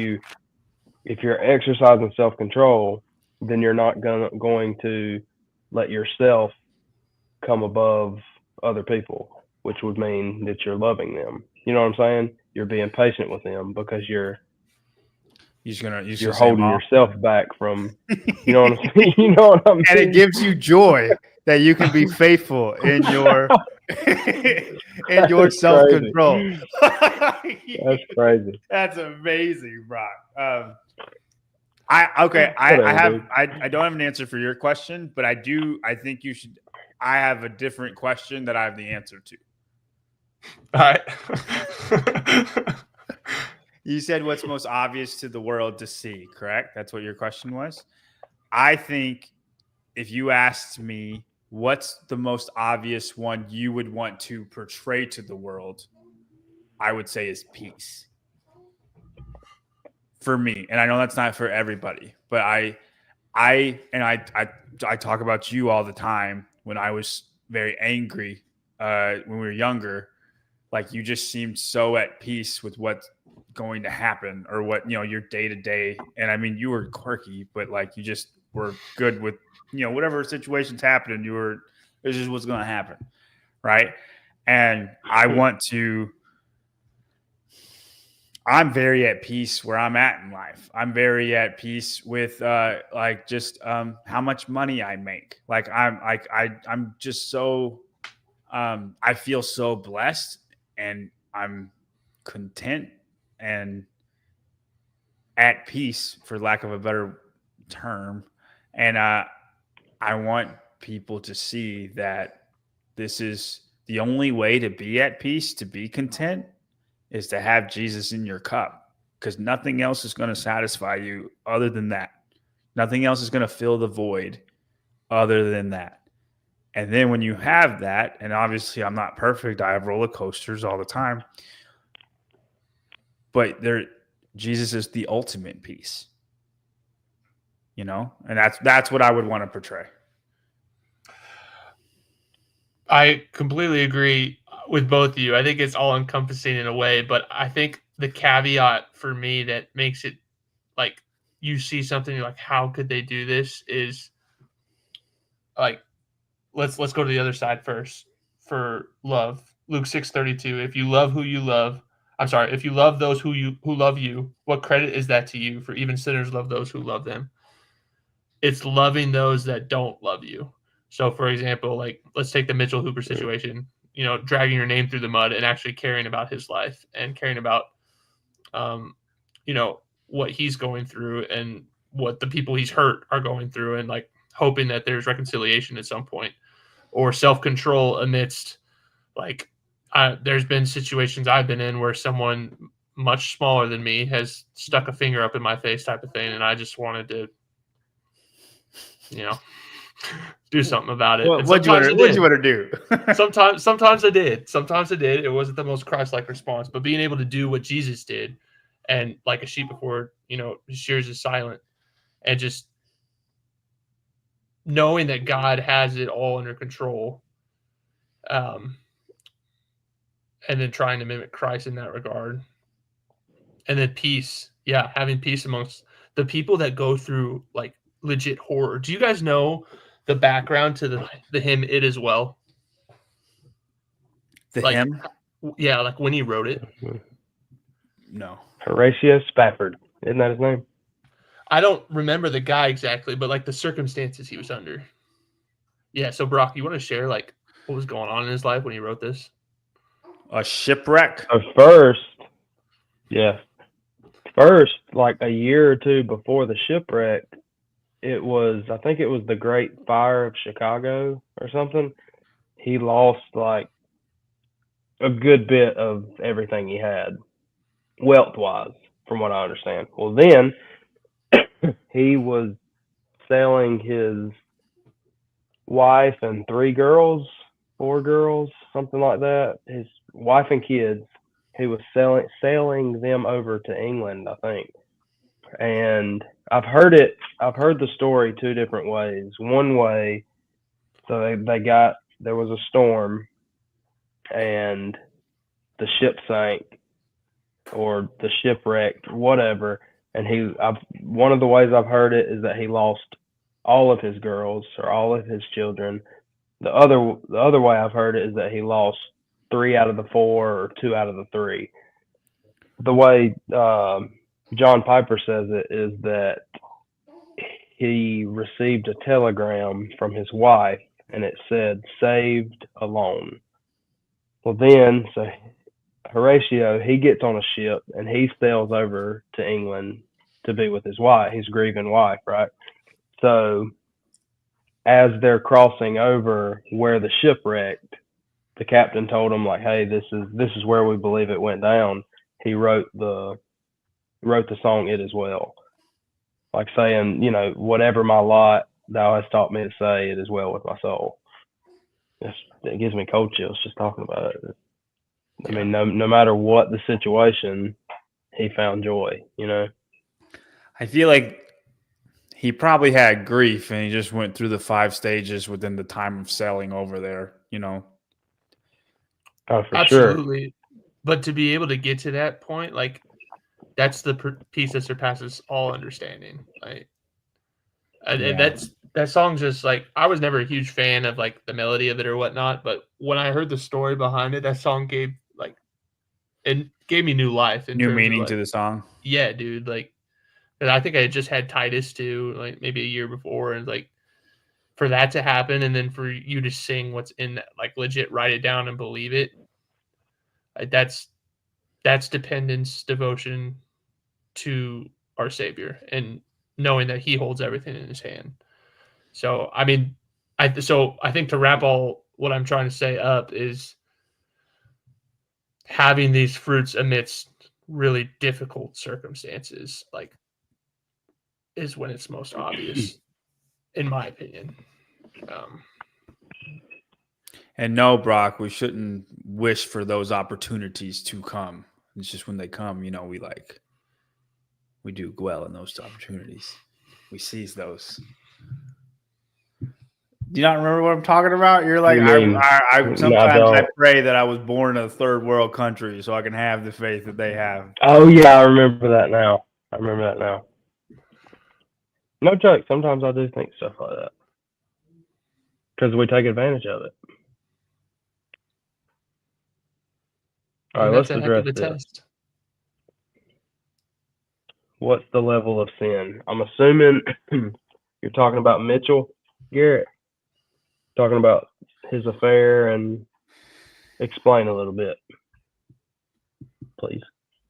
you're exercising self-control, then you're not going to let yourself come above other people, which would mean that you're loving them. You know what I'm saying? You're being patient with them, because you're holding yourself back from, you know what I'm saying? You know what I mean? And it gives you joy that you can be faithful in your self-control. That's crazy. That's amazing, Brock. I don't have an answer for your question, but I think you should. I have a different question that I have the answer to. All right. You said what's most obvious to the world to see, correct? That's what your question was. I think if you asked me what's the most obvious one you would want to portray to the world, I would say is peace. For me, and I know that's not for everybody, but I talk about you all the time. When I was very angry when we were younger, like you just seemed so at peace with what's going to happen or what your day to day. And I mean, you were quirky, but like you just were good with whatever situation's happening. This is what's going to happen, right? And I'm very at peace where I'm at in life. I'm very at peace with how much money I make. Like I'm just so I feel so blessed and I'm content and at peace, for lack of a better term. And I want people to see that this is the only way to be at peace, to be content, is to have Jesus in your cup, because nothing else is going to satisfy you other than that. Nothing else is going to fill the void other than that. And then when you have that, and obviously I'm not perfect, I have roller coasters all the time, but Jesus is the ultimate peace, and that's what I would want to portray. I completely agree with both of you. I think it's all encompassing in a way, but I think the caveat for me that makes it like you see something you're like, how could they do this, is like, let's go to the other side first for love. Luke 6:32. If you love those who love you, what credit is that to you? For even sinners love those who love them. It's loving those that don't love you. So, for example, like let's take the Mitchell Hooper situation. Dragging your name through the mud and actually caring about his life and caring about, what he's going through and what the people he's hurt are going through, and like hoping that there's reconciliation at some point, or self-control amidst there's been situations I've been in where someone much smaller than me has stuck a finger up in my face type of thing. And I just wanted to, do something about it. What'd you want to do? Sometimes I did. Sometimes I did. It wasn't the most Christ-like response, but being able to do what Jesus did, and like a sheep before, his shears is silent, and just knowing that God has it all under control, and then trying to mimic Christ in that regard. And then peace. Yeah, having peace amongst the people that go through like legit horror. Do you guys know the background to the hymn "It Is Well"? The hymn? Yeah, like when he wrote it. No. Horatio Spafford. Isn't that his name? I don't remember the guy exactly, but like the circumstances he was under. Yeah, so Brock, you want to share like what was going on in his life when he wrote this? A shipwreck. First, like a year or two before the shipwreck, I think it was the Great Fire of Chicago or something. He lost like a good bit of everything he had, wealth-wise, from what I understand. Well, then he was selling his wife and 4 girls, something like that. His wife and kids. He was sailing them over to England, I think. And I've heard the story 2 different ways. One way, so there was a storm and the ship sank or the shipwrecked, whatever. And one of the ways I've heard it is that he lost all of his girls or all of his children. The other way I've heard it is that he lost 3 out of the 4 or 2 out of the 3. The way John Piper says it is that he received a telegram from his wife and it said "saved alone." Well, then, so Horatio, he gets on a ship and he sails over to England to be with his wife, his grieving wife, right? So as they're crossing over where the ship wrecked, the captain told him like, "Hey, this is where we believe it went down." He wrote the wrote the song "It Is Well," like saying, whatever my lot, thou hast taught me to say, it is well with my soul. It gives me cold chills just talking about it. I mean, no matter what the situation, he found joy. I feel like he probably had grief, and he just went through the 5 stages within the time of sailing over there. Oh, for sure. Absolutely. But to be able to get to that point, like that's the piece that surpasses all understanding. Like, and that song's just like, I was never a huge fan of like the melody of it or whatnot, but when I heard the story behind it, that song gave me new life, New meaning to the song. Yeah, dude. Like, and I think I had just had Titus too, like maybe a year before, and like for that to happen, and then for you to sing what's in that, like legit write it down and believe it. That's dependence, devotion to our Savior, and knowing that He holds everything in His hand. So, I mean, I think to wrap all what I'm trying to say up is having these fruits amidst really difficult circumstances, like, is when it's most obvious, in my opinion. And no, Brock, we shouldn't wish for those opportunities to come. It's just when they come, we do well in those opportunities. We seize those. Do you not remember what I'm talking about? You're like, sometimes I pray that I was born in a third world country so I can have the faith that they have. Oh yeah, I remember that now. No joke. Sometimes I do think stuff like that because we take advantage of it. All right, let's address this. Test. What's the level of sin? I'm assuming you're talking about Mitchell Garrett, talking about his affair, and explain a little bit, please.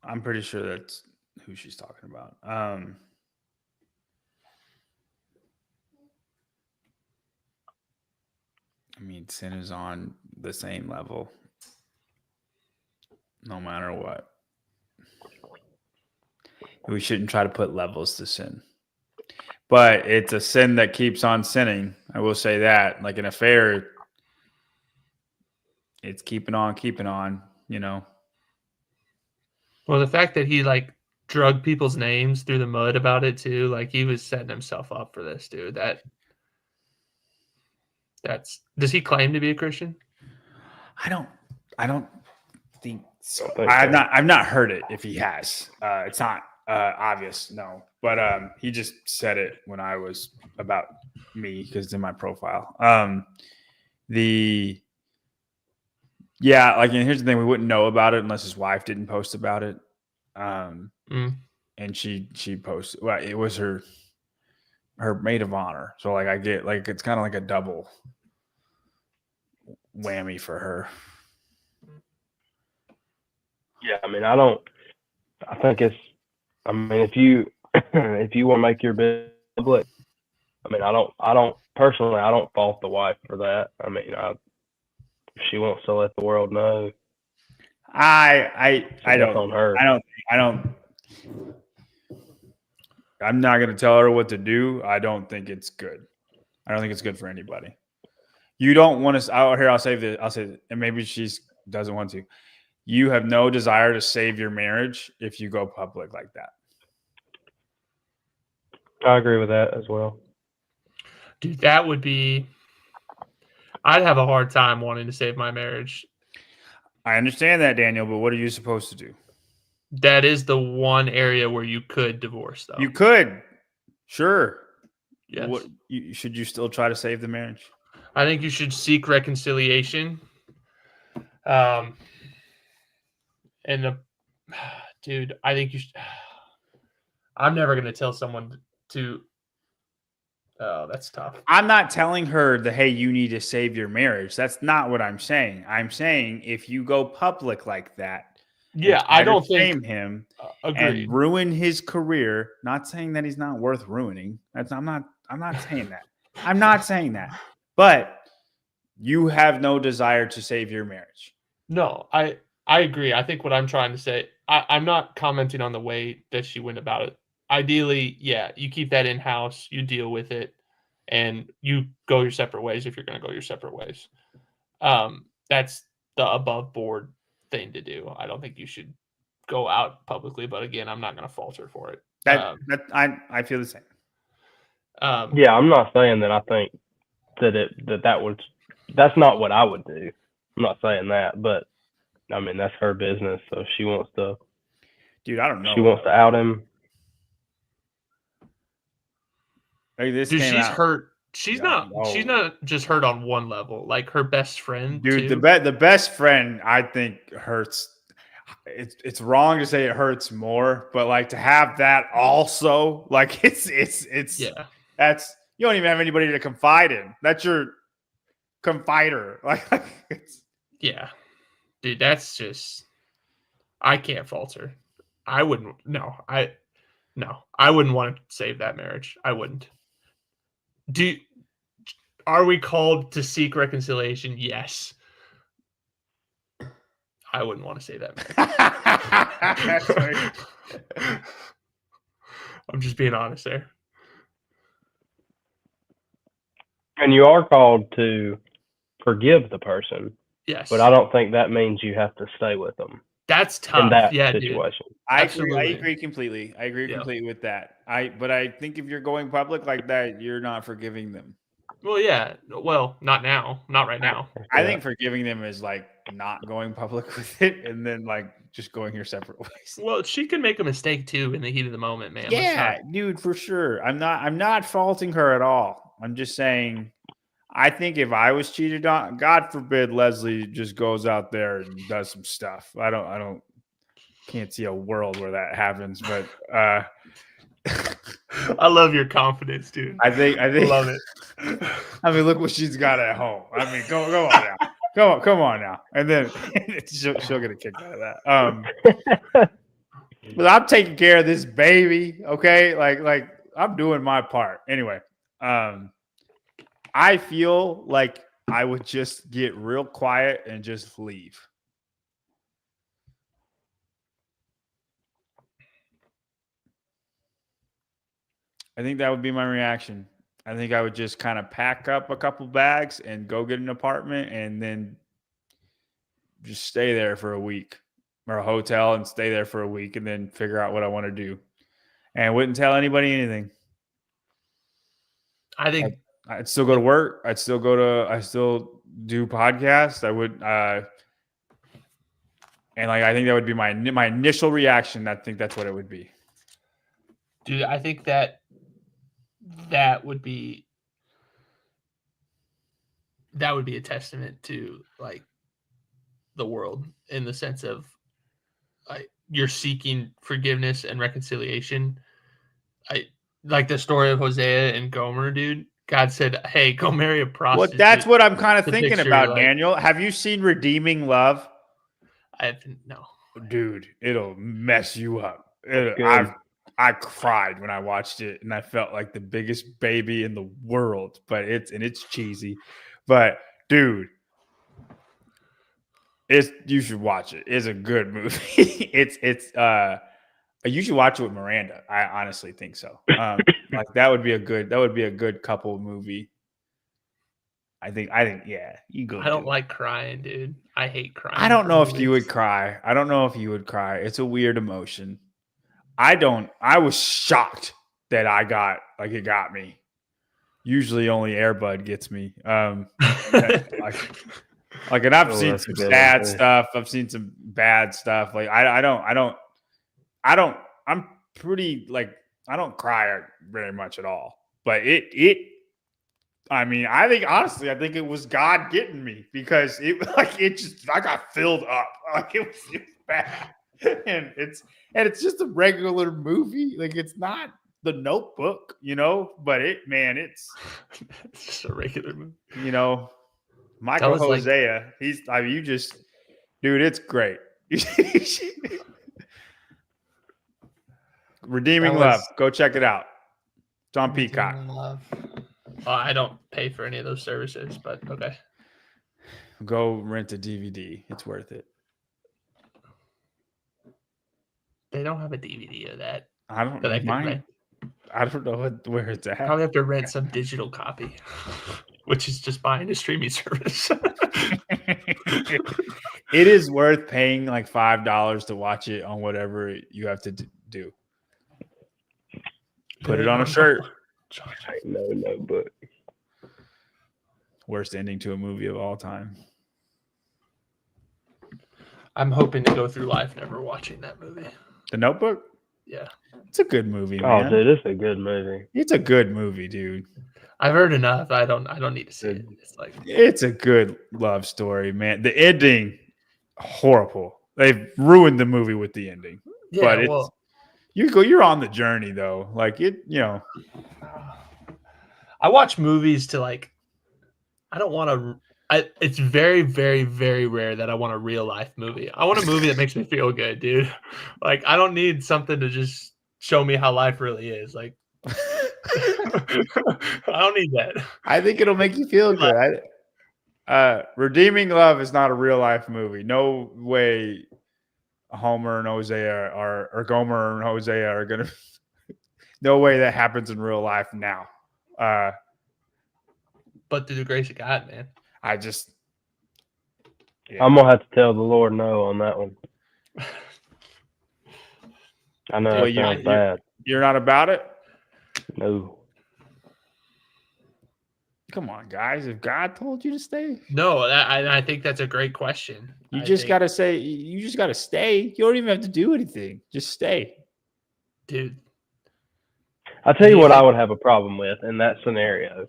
I'm pretty sure that's who she's talking about. I mean, sin is on the same level, no matter what. We shouldn't try to put levels to sin. But it's a sin that keeps on sinning. I will say that. Like an affair, it's keeping on, Well, the fact that he like drug people's names through the mud about it too, like he was setting himself up for this, dude. Does he claim to be a Christian? I don't think so. I've not heard it if he has. It's not obvious, no. But he just said it when I was about me because it's in my profile. And here's the thing: we wouldn't know about it unless his wife didn't post about it. And she posted. Well, it was her maid of honor. So like I get like it's kind of like a double whammy for her. Yeah, I mean, if you want to make your business public, I mean, I don't personally fault the wife for that. I mean, if she wants to let the world know, I don't on her. I'm not going to tell her what to do. I don't think it's good. I don't think it's good for anybody. You don't want to out here. I'll say this, and maybe she doesn't want to. You have no desire to save your marriage if you go public like that. I agree with that as well. Dude, that would be... I'd have a hard time wanting to save my marriage. I understand that, Daniel, but what are you supposed to do? That is the one area where you could divorce, though. You could. Sure. Yes. Should you still try to save the marriage? I think you should seek reconciliation. Dude, I think you should... I'm never going to tell someone to... Oh, that's tough. I'm not telling her that, hey, you need to save your marriage. That's not what I'm saying. I'm saying if you go public like that, yeah, I don't think him agreed. And ruin his career. Not saying that he's not worth ruining. I'm not saying that. I'm not saying that. But you have no desire to save your marriage. No, I agree. I think what I'm trying to say, I'm not commenting on the way that she went about it. Ideally, yeah, you keep that in house, you deal with it, and you go your separate ways if you're going to go your separate ways. That's the above board thing to do. I don't think you should go out publicly, but again, I'm not going to falter for it. I feel the same. Yeah, I'm not saying that I think that's not what I would do. I'm not saying that, but I mean that's her business. So if she wants to, Dude, I don't know. she wants to out him. Like this Dude, came she's out. hurt. She's Yeah, She's no. not just hurt on one level. Like her best friend, Dude, too. the best friend I think hurts. It's wrong to say it hurts more, but like to have that also, like it's Yeah. that's you don't even have anybody to confide in. That's your confider. Like it's, Yeah. Dude, that's just I can't falter. I wouldn't I wouldn't want to save that marriage. I wouldn't. Are we called to seek reconciliation? Yes. I wouldn't want to say that marriage. I'm just being honest there. And you are called to forgive the person, Yes. but I don't think that means you have to stay with them That's tough. in that Yeah, dude. situation. I Absolutely. agree completely. I agree Yeah. completely with that. But I think if you're going public like that, you're not forgiving them. Well, yeah. Well, not now. Not right now. I think forgiving them is like not going public with it and then like just going your separate ways. Well, she could make a mistake too in the heat of the moment, man. Yeah, dude, for sure. I'm not faulting her at all. I'm just saying I think if I was cheated on, God forbid Leslie just goes out there and does some stuff. I can't see a world where that happens, but I love your confidence, dude. I think love it. I mean, look what she's got at home. I mean, go on now. Come on now. And then she'll get a kick out of that. But I'm taking care of this baby, okay? Like I'm doing my part. Anyway, I feel like I would just get real quiet and just leave. I think that would be my reaction. I think I would just kind of pack up a couple bags and go get an apartment and then just stay there for a week or a hotel and stay there for a week and then figure out what I want to do. And wouldn't tell anybody anything. I think I'd still go to work. I still do podcasts. I would, and like, I think that would be my initial reaction. I think that's what it would be. Dude, I think that would be a testament to like the world in the sense of like you're seeking forgiveness and reconciliation. I like the story of Hosea and Gomer, dude. God said, "Hey, go marry a prostitute." Well, that's what I'm kind of The thinking picture, about, like- Daniel. Have you seen Redeeming Love? I haven't. No. Dude, it'll mess you up. Good. I cried when I watched it, and I felt like the biggest baby in the world. But it's cheesy, but dude, you should watch it. It's a good movie. You should watch it with Miranda. I honestly think so. Like that would be a good couple movie. I think yeah, you go. I don't like crying, dude. I hate crying. I don't know if movies. you would cry. I don't know if you would cry. It's a weird emotion. I was shocked that it got me. Usually only Airbud gets me. And I've seen that's some a good sad one, too. stuff. I've seen some bad stuff. Like I'm pretty like I don't cry very much at all. But I mean, I think it was God getting me because I got filled up. Like it was bad. And it's just a regular movie. Like it's not The Notebook, but it's It's just a regular movie. Michael That was like- Hosea. Dude, it's great. Redeeming That Love. was- Go check it out. It's on Peacock. Love. I don't pay for any of those services, but okay. Go rent a DVD. It's worth it. They don't have a DVD of that I don't that I can mind. rent. I don't know where it's at. Probably have to rent some digital copy, which is just buying a streaming service. It is worth paying like $5 to watch it on whatever you have to do. Put it on a shirt. I know Notebook. Worst ending to a movie of all time. I'm hoping to go through life never watching that movie. The Notebook? Yeah. It's a good movie, Oh, man. dude, it's a good movie. It's a good movie, dude. I've heard enough. I don't need to see it. It's like It's a good love story, man. The ending, horrible. They've ruined the movie with the ending. yeah, But it's, well, you're on the journey though. Like it, I watch movies to like I don't want to it's very, very, very rare that I want a real life movie. I want a movie that makes me feel good, dude. Like I don't need something to just show me how life really is. Like I don't need that. I think it'll make you feel good. Redeeming Love is not a real life movie. No way Homer and Hosea or Gomer and Hosea are going to – no way that happens in real life now. But through the grace of God, man. I just – I'm going to have to tell the Lord no on that one. I know Well, it sounds bad. You're not about it? No. Come on, guys. If God told you to stay, No, I think that's a great question. you just got to say – you just got to stay. You don't even have to do anything. Just stay. Dude. I'll tell you what I would have a problem with in that scenario.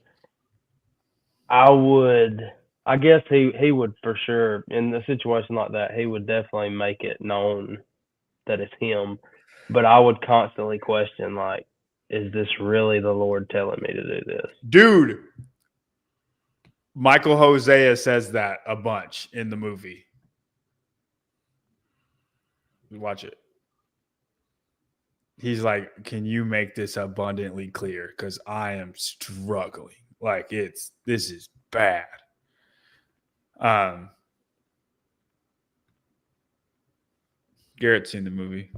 I guess he would for sure, in a situation like that, he would definitely make it known that it's him. But I would constantly question, like, is this really the Lord telling me to do this? Dude, Michael Hosea says that a bunch in the movie. Watch it. He's like, can you make this abundantly clear? Because I am struggling. Like this is bad. Garrett's seen the movie.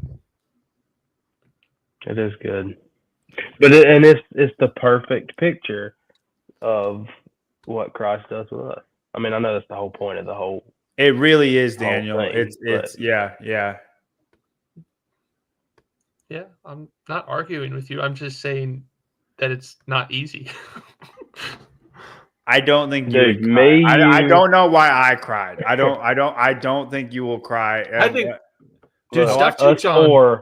It is good. But it's the perfect picture of what Christ does with us. I mean, I know that's the whole point of the whole. It really is, whole Daniel. thing, It's yeah. Yeah, I'm not arguing with you. I'm just saying that it's not easy. I don't think you Dude, would cry. I you- don't know why I cried. I don't think you will cry. I think, dude, Look, stuff us keeps on.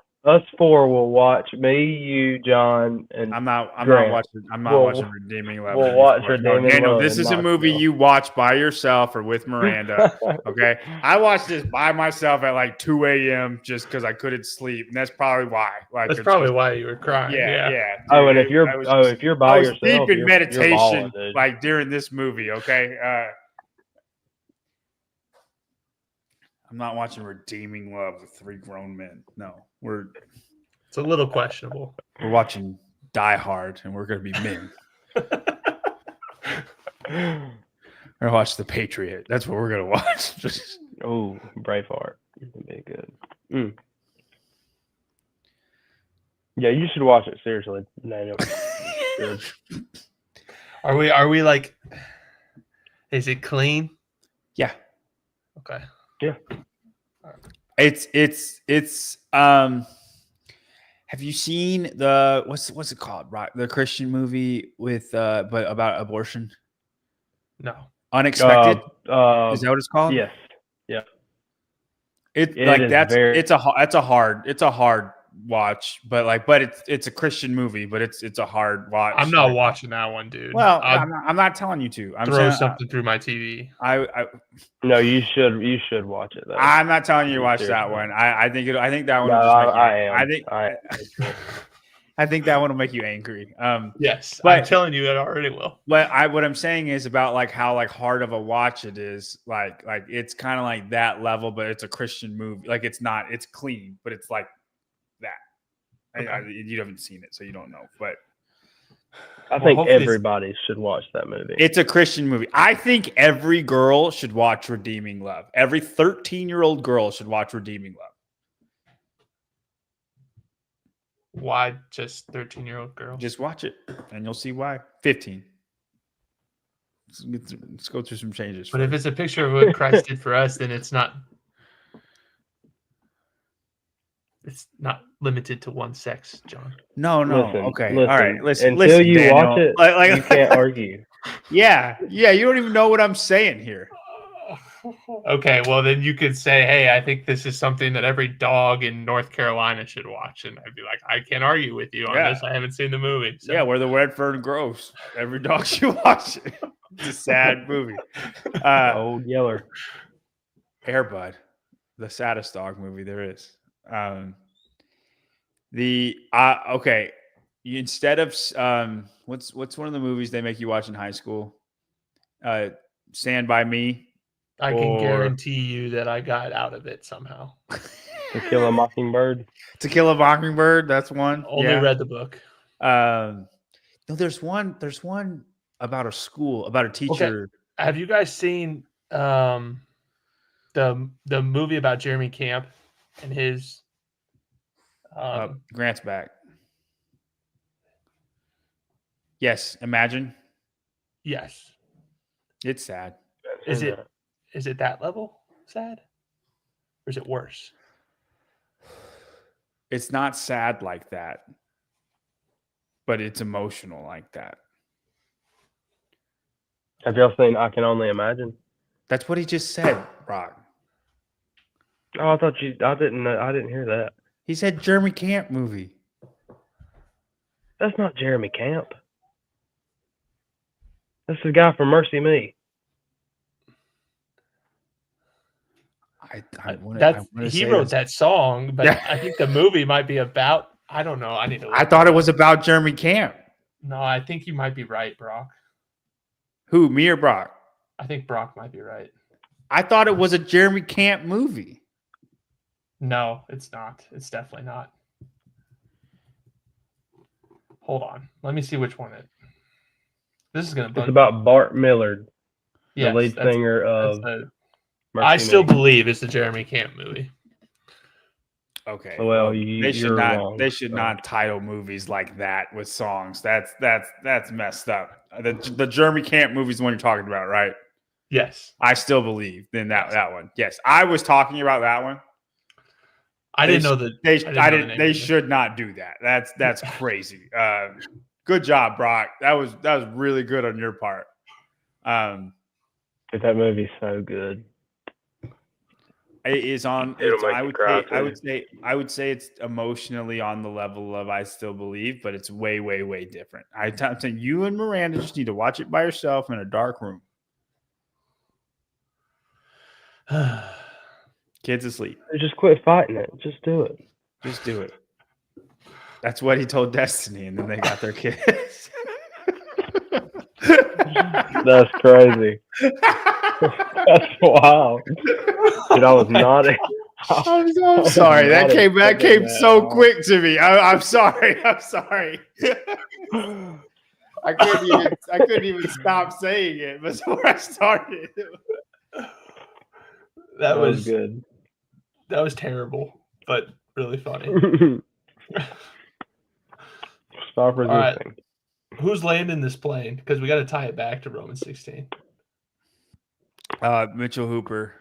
four will watch. Me, you, John, and I'm not Grant. watching Redeeming Love. we'll watch No, Redeeming Daniel, Love this and is a not movie Phil. you watch by yourself or with Miranda. Okay, I watched this by myself at like 2 a.m. just because I couldn't sleep, and that's probably why. Like, That's it's probably just- why you were crying. Yeah. Oh, and dude, if you're I was if you're by I was yourself, deep in you're meditation, balling, dude. like during this movie. Okay, I'm not watching Redeeming Love with 3 grown men. No, we're It's a little questionable. watching Die Hard, and we're gonna be men. Or watch The Patriot. That's what we're gonna watch. Oh, Braveheart. That'd be good. Yeah, you should watch it seriously, Daniel. Good. Are we like? Is it clean? Yeah. Okay. It's have you seen the what's it called? Right, the Christian movie with but about abortion? No. Unexpected? Is that what it's called? Yes. It It like is that's very- it's a hard watch, but it's a Christian movie, but it's a hard watch. I'm not Like, watching that one, dude. well, I'll I'm not telling you to. I'm throw saying something through my TV. No, you should watch it though. I'm not telling you to watch that Seriously. one. I think that one. No, will just make you, I am. I think that one will make you angry. Yes, But- I'm telling you, it already will. What I'm saying is about like how like hard of a watch it is. Like it's kind of like that level, but it's a Christian movie. Like it's clean, but it's like that. You haven't seen it, so you don't know. But I think hopefully it's- everybody should watch that movie. it's a Christian movie. I think every girl should watch Redeeming Love. Every 13-year-old girl should watch Redeeming Love. Why just 13-year-old girl? Just watch it, and you'll see why. 15. Let's go through some changes. But if it's a picture of what Christ did for us, then it's not limited to one sex, John. no, Listen, okay, listen, all right. Listen, until you Daniel. watch it, you can't argue. Yeah. You don't even know what I'm saying here. Okay, well then you could say, "Hey, I think this is something that every dog in North Carolina should watch," and I'd be like, "I can't argue with you on Yeah. this. I haven't seen the movie." So. Yeah, where the Redfern grows. Every dog should watch it. It's a sad movie. Old Yeller. Airbud, the saddest dog movie there is. Okay, instead of what's one of the movies they make you watch in high school? Stand by Me. I can Or- guarantee you that I got out of it somehow. To Kill a Mockingbird. To Kill a Mockingbird. That's one. Only read the book. No, there's one about a school, about a teacher. Have you guys seen the movie about Jeremy Camp and his Grant's back. Yes, Imagine. yes. It's sad. Is it that level sad? Or is it worse? It's not sad like that, but it's emotional like that. Have y'all seen I Can Only Imagine? That's what he just said, Brock. Oh, I didn't hear that. He said Jeremy Camp movie. That's not Jeremy Camp. That's the guy from Mercy Me. He wrote that song, but Yeah. I think the movie might be about. I don't know. I need to. I thought it was about Jeremy Camp. No, I think you might be right, Brock. Who, me or Brock? I think Brock might be right. I thought it was a Jeremy Camp movie. No, it's not. It's definitely not. Hold on. Let me see which one it. This is gonna. It's about Bart Millard, Yes, the lead that's- singer of that's a- Mercy I still Me. believe it's the Jeremy Camp movie. Okay. Well, they should you're not. wrong. They should not title movies like that with songs. That's messed up. The Jeremy Camp movie is the one you're talking about, right? Yes, I still believe in that one. Yes, I was talking about that one. I didn't know that. They know the name They of it. should not do that. That's crazy. Good job, Brock. That was really good on your part. Dude, that movie's so good. It is on. It'll It's, make you cry, I would say it's emotionally on the level of I Still Believe, but it's way, way, way different. I'm saying you and Miranda just need to watch it by yourself in a dark room. Kids asleep. Just quit fighting it. Just do it. Just do it. That's what he told Destiny, and then they got their kids. That's crazy. That's wild. Dude, I was nodding. I'm sorry. That came so quick to me. I'm sorry. I'm sorry. I couldn't even stop saying it before I started. That was good. That was terrible, but really funny. Stop All right. resisting. Who's landing this plane? Because we got to tie it back to Romans 16. Mitchell Hooper.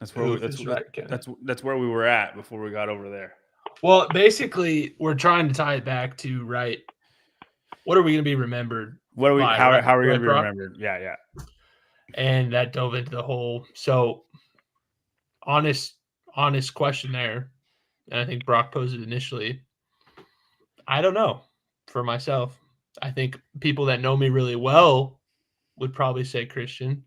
That's where Ooh, that's right, Ken. that's where we were at before we got over there. Well, basically, we're trying to tie it back to right. What are we going to be remembered? What are we? Why, How right? are we going Right, to be Brock? remembered? Yeah. And that dove into the whole. So, honest question there. And I think Brock posed it initially. I don't know for myself. I think people that know me really well would probably say Christian.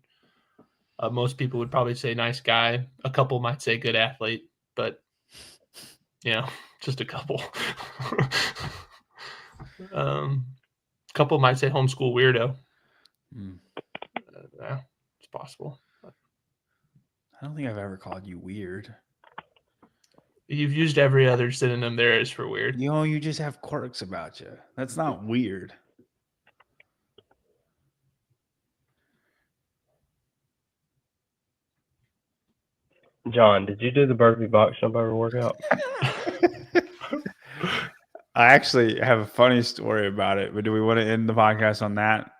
Most people would probably say nice guy. A couple might say good athlete, but just a couple. Couple might say homeschool weirdo. Yeah, it's possible. I don't think I've ever called you weird. You've used every other synonym there is for weird. You just have quirks about you. That's not weird. John, did you do the burpee box jump over workout? I actually have a funny story about it, but do we want to end the podcast on that?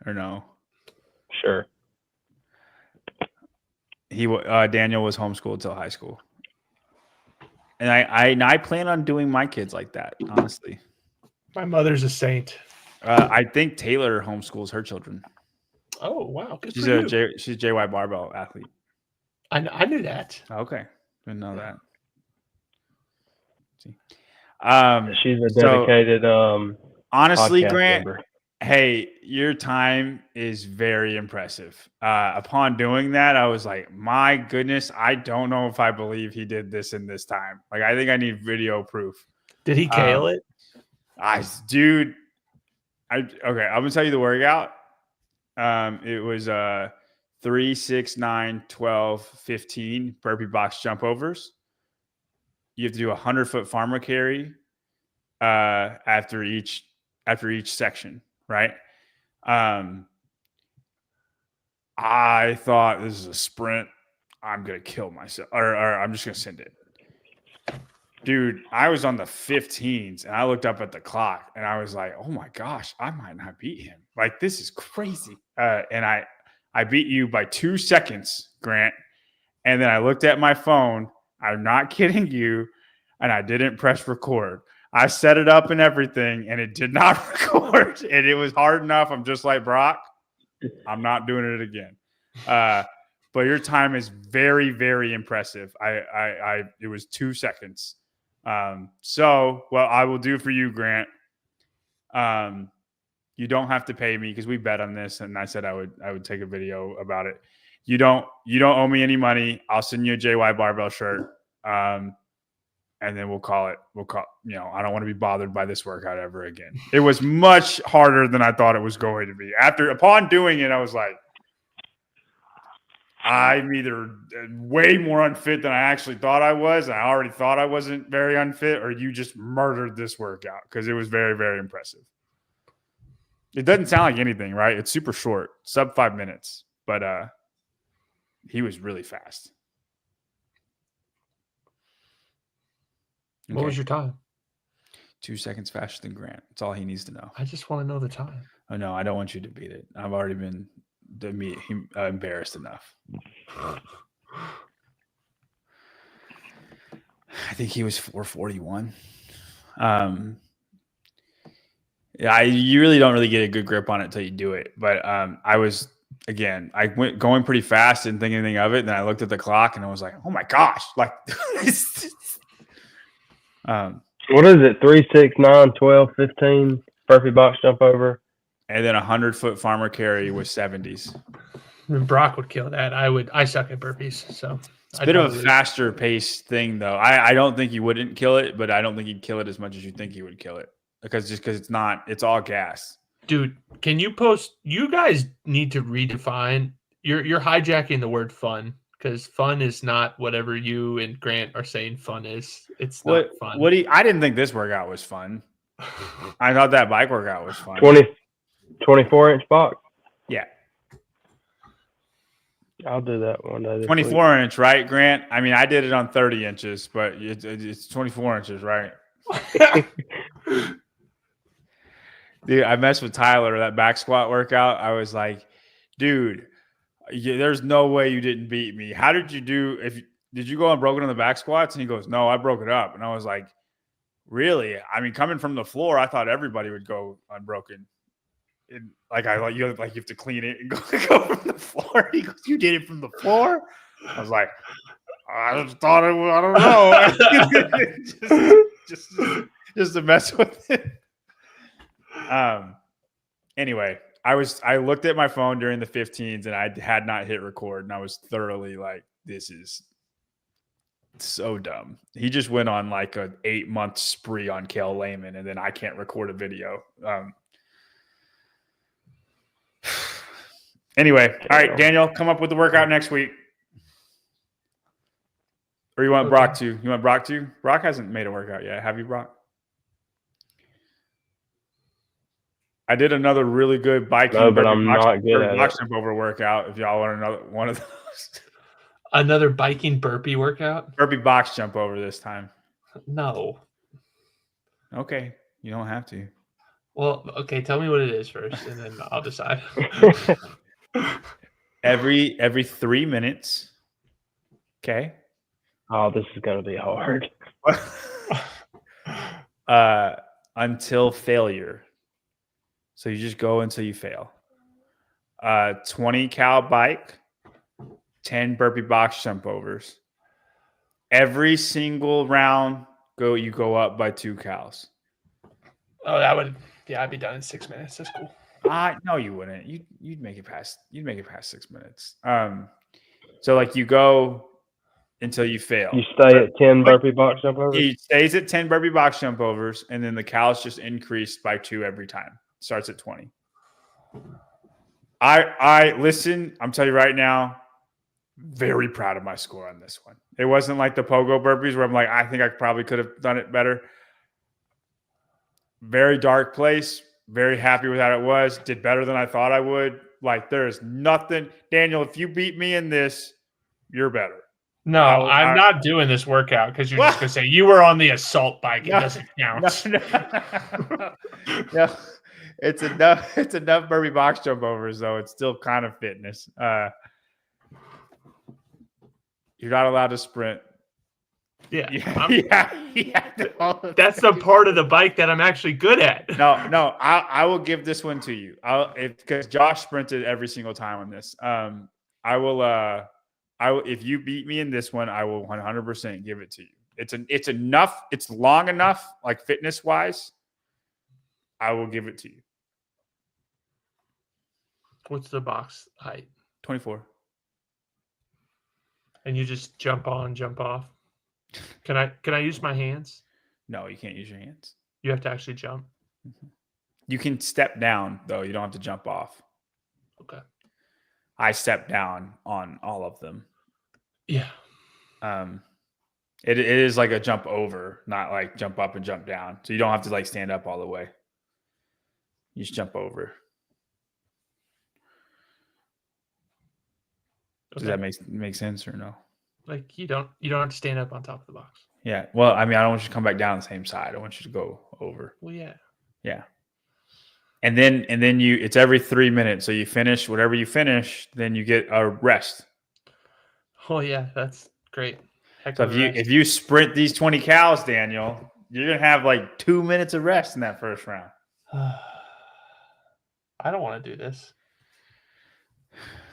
Or no? Sure. Daniel was homeschooled till high school. And I plan on doing my kids like that, honestly. My mother's a saint. I think Taylor homeschools her children. Oh wow, good She's for you. she's a JY barbell athlete. I knew that. Okay, didn't know that. See, She's a dedicated honestly, podcast Grant. member. Hey, your time is very impressive. Upon doing that, I was like, my goodness, I don't know if I believe he did this in this time. Like, I think I need video proof. Did he kale it? Dude, I'm gonna tell you the workout. It was 3, 6, 9, 12, 15 burpee box jump overs. You have to do a 100-foot farmer carry after each section, right? I thought this is a sprint. I'm gonna kill myself, or I'm just gonna send it. Dude, I was on the 15s and I looked up at the clock and I was like, oh my gosh, I might not beat him. Like, this is crazy. And I beat you by 2 seconds, Grant. And then I looked at my phone. I'm not kidding you. And I didn't press record. I set it up and everything and it did not record. And it was hard enough. I'm just like, Brock, I'm not doing it again. But your time is very, very impressive. It was 2 seconds. So what I will do for you, Grant, you don't have to pay me because we bet on this, and I said I would take a video about it. You don't owe me any money. I'll send you a JY barbell shirt. And then we'll call, I don't want to be bothered by this workout ever again. It was much harder than I thought it was going to be. Upon doing it, I was like, I'm either way more unfit than I actually thought I was. And I already thought I wasn't very unfit, or you just murdered this workout because it was very, very impressive. It doesn't sound like anything, right? It's super short, sub 5 minutes, but he was really fast. What was your time? 2 seconds faster than Grant. That's all he needs to know. I just want to know the time. Oh, no, I don't want you to beat it. I've already been embarrassed enough. I think he was 441. You really don't really get a good grip on it until you do it. But I went going pretty fast, didn't think anything of it. Then I looked at the clock and I was like, oh my gosh, like what is it? 3, 6, 9, 12, 15 burpee box jump over. And then 100-foot farmer carry with 70s. Brock would kill that. I suck at burpees, so it's a bit of a faster paced thing, though. I don't think you wouldn't kill it, but I don't think he'd kill it as much as you think he would kill it because it's all gas. Dude, can you post? You guys need to redefine. You're hijacking the word fun because fun is not whatever you and Grant are saying fun is. It's not fun. I didn't think this workout was fun. I thought that bike workout was fun. 24-inch box. Yeah. I'll do that one day. 24-inch, right, Grant? I mean, I did it on 30 inches, but it's 24 inches, right? Dude, I messed with Tyler, that back squat workout. I was like, dude, there's no way you didn't beat me. How did you do? Did you go unbroken on the back squats? And he goes, no, I broke it up. And I was like, really? I mean, coming from the floor, I thought everybody would go unbroken. You have to clean it and go from the floor. He goes, you did it from the floor? I was like, I just thought it was, I don't know. just to mess with it. Anyway, I looked at my phone during the 15s and I had not hit record, and I was thoroughly like, this is so dumb. He just went on like an 8-month spree on Kale Lehman, and then I can't record a video. Anyway, all right, Daniel, come up with the workout next week. Or you want Brock to? You want Brock to? Brock hasn't made a workout yet. Have you, Brock? I did another really good biking. No, but I'm not good at box jump over workout. If y'all want another one of Another biking burpee workout? Burpee box jump over this time. No. Okay, you don't have to. Well, okay, tell me what it is first, and then I'll decide. Every 3 minutes. Okay. Oh, this is gonna be hard. Until failure. So you just go until you fail. 20 cal bike, 10 burpee box jump overs. Every single round, you go up by 2 cals. Oh, I'd be done in 6 minutes. That's cool. No, you wouldn't. You'd make it past 6 minutes. So like you go until you fail. You stay at 10 burpee box jump overs? He stays at 10 burpee box jump overs, and then the cals just increase by 2 every time. Starts at 20. I listen, I'm telling you right now, very proud of my score on this one. It wasn't like the pogo burpees where I'm like, I think I probably could have done it better. Very dark place. Very happy with how it was. Did better than I thought I would. Like, there's nothing. Daniel, if you beat me in this, you're better. No, I'm not doing this workout because you're just going to say you were on the assault bike. It doesn't count. No, it's enough burpee box jump overs, though. It's still kind of fitness. You're not allowed to sprint. Yeah. That's the part of the bike that I'm actually good at. No, I will give this one to you. Because Josh sprinted every single time on this. I will. If you beat me in this one, I will 100% give it to you. It's enough. It's long enough, like fitness wise. I will give it to you. What's the box height? 24. And you just jump on, jump off. Can I use my hands? No, you can't use your hands. You have to actually jump. Mm-hmm. You can step down though. You don't have to jump off. Okay. I stepped down on all of them. Yeah. It is like a jump over, not like jump up and jump down. So you don't have to like stand up all the way. You just jump over. Okay. Does that make sense or no? Like you don't have to stand up on top of the box. Yeah. Well, I mean, I don't want you to come back down the same side. I want you to go over. Well, yeah. Yeah. And then it's every 3 minutes. So you finish whatever you finish, then you get a rest. Oh yeah, that's great. So if you sprint these 20 cals, Daniel, you're gonna have like 2 minutes of rest in that first round. I don't want to do this.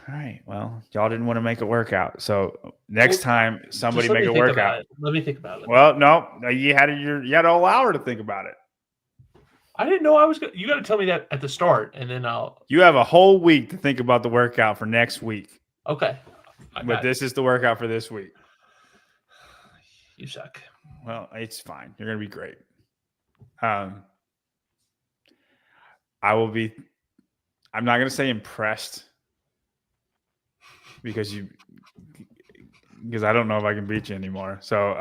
All right. Well, y'all didn't want to make a workout. So next time somebody make a workout. Let me think about it. Well, no, you had a whole hour to think about it. I didn't know I was going to. You got to tell me that at the start, and then I'll. You have a whole week to think about the workout for next week. Okay. But this is the workout for this week. You suck. Well, it's fine. You're going to be great. I'm not going to say impressed because I don't know if I can beat you anymore. So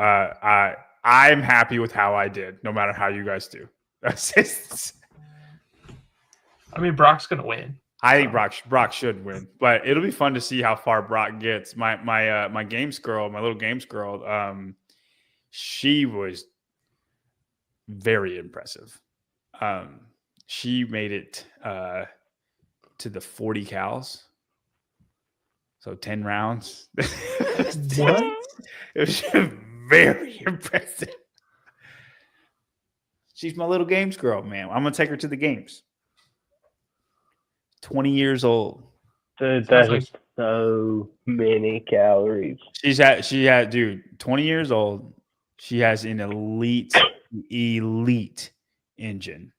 I'm happy with how I did, no matter how you guys do. I mean, Brock's going to win. I think Brock should win, but it'll be fun to see how far Brock gets. My games girl, my little games girl, she was very impressive. She made it to the 40 cals, so 10 rounds. What? It was very impressive. She's my little games girl, man. I'm gonna take her to the games. 20 years old. Dude, that is so many calories. She had, dude, 20 years old. She has an elite engine.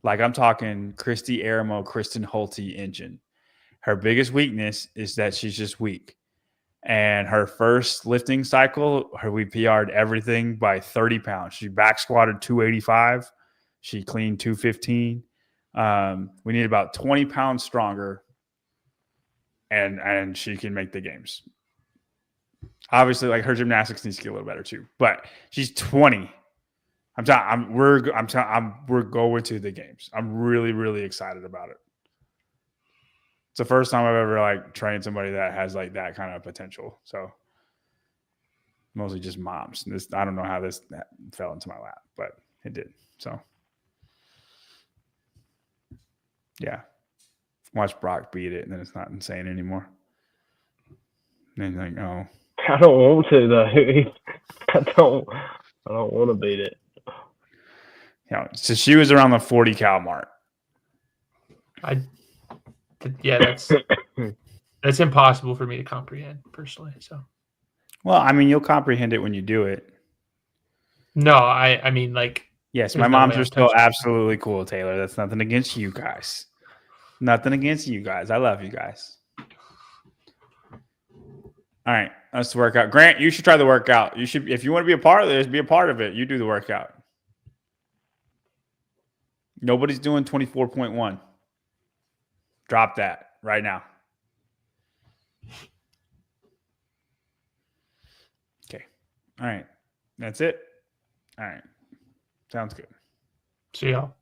Like I'm talking Christy Aramo, Kristen Hulte engine. Her biggest weakness is that she's just weak. And her first lifting cycle, we PR'd everything by 30 pounds. She back squatted 285. She cleaned 215. We need about 20 pounds stronger, and she can make the games. Obviously, like her gymnastics needs to get a little better too. But she's 20. We're going to the games. I'm really, really excited about it. the first time I've ever like trained somebody that has like that kind of potential. So mostly just moms. I don't know how that fell into my lap, but it did. So yeah, watch Brock beat it, and then it's not insane anymore. And then like, oh, I don't want to though. I don't want to beat it. yeah. So she was around the 40 cal mark. That's impossible for me to comprehend personally. So, Well, I mean, you'll comprehend it when you do it. no, I mean, like, Yes, there's my no moms way are I'm still touching it. absolutely cool, Taylor. That's nothing against you guys. Nothing against you guys. I love you guys. All right, let's work out. Grant, you should try the workout. You should, if you want to be a part of this, be a part of it. You do the workout. Nobody's doing 24.1. Drop that right now. Okay. All right. That's it. All right. Sounds good. See y'all.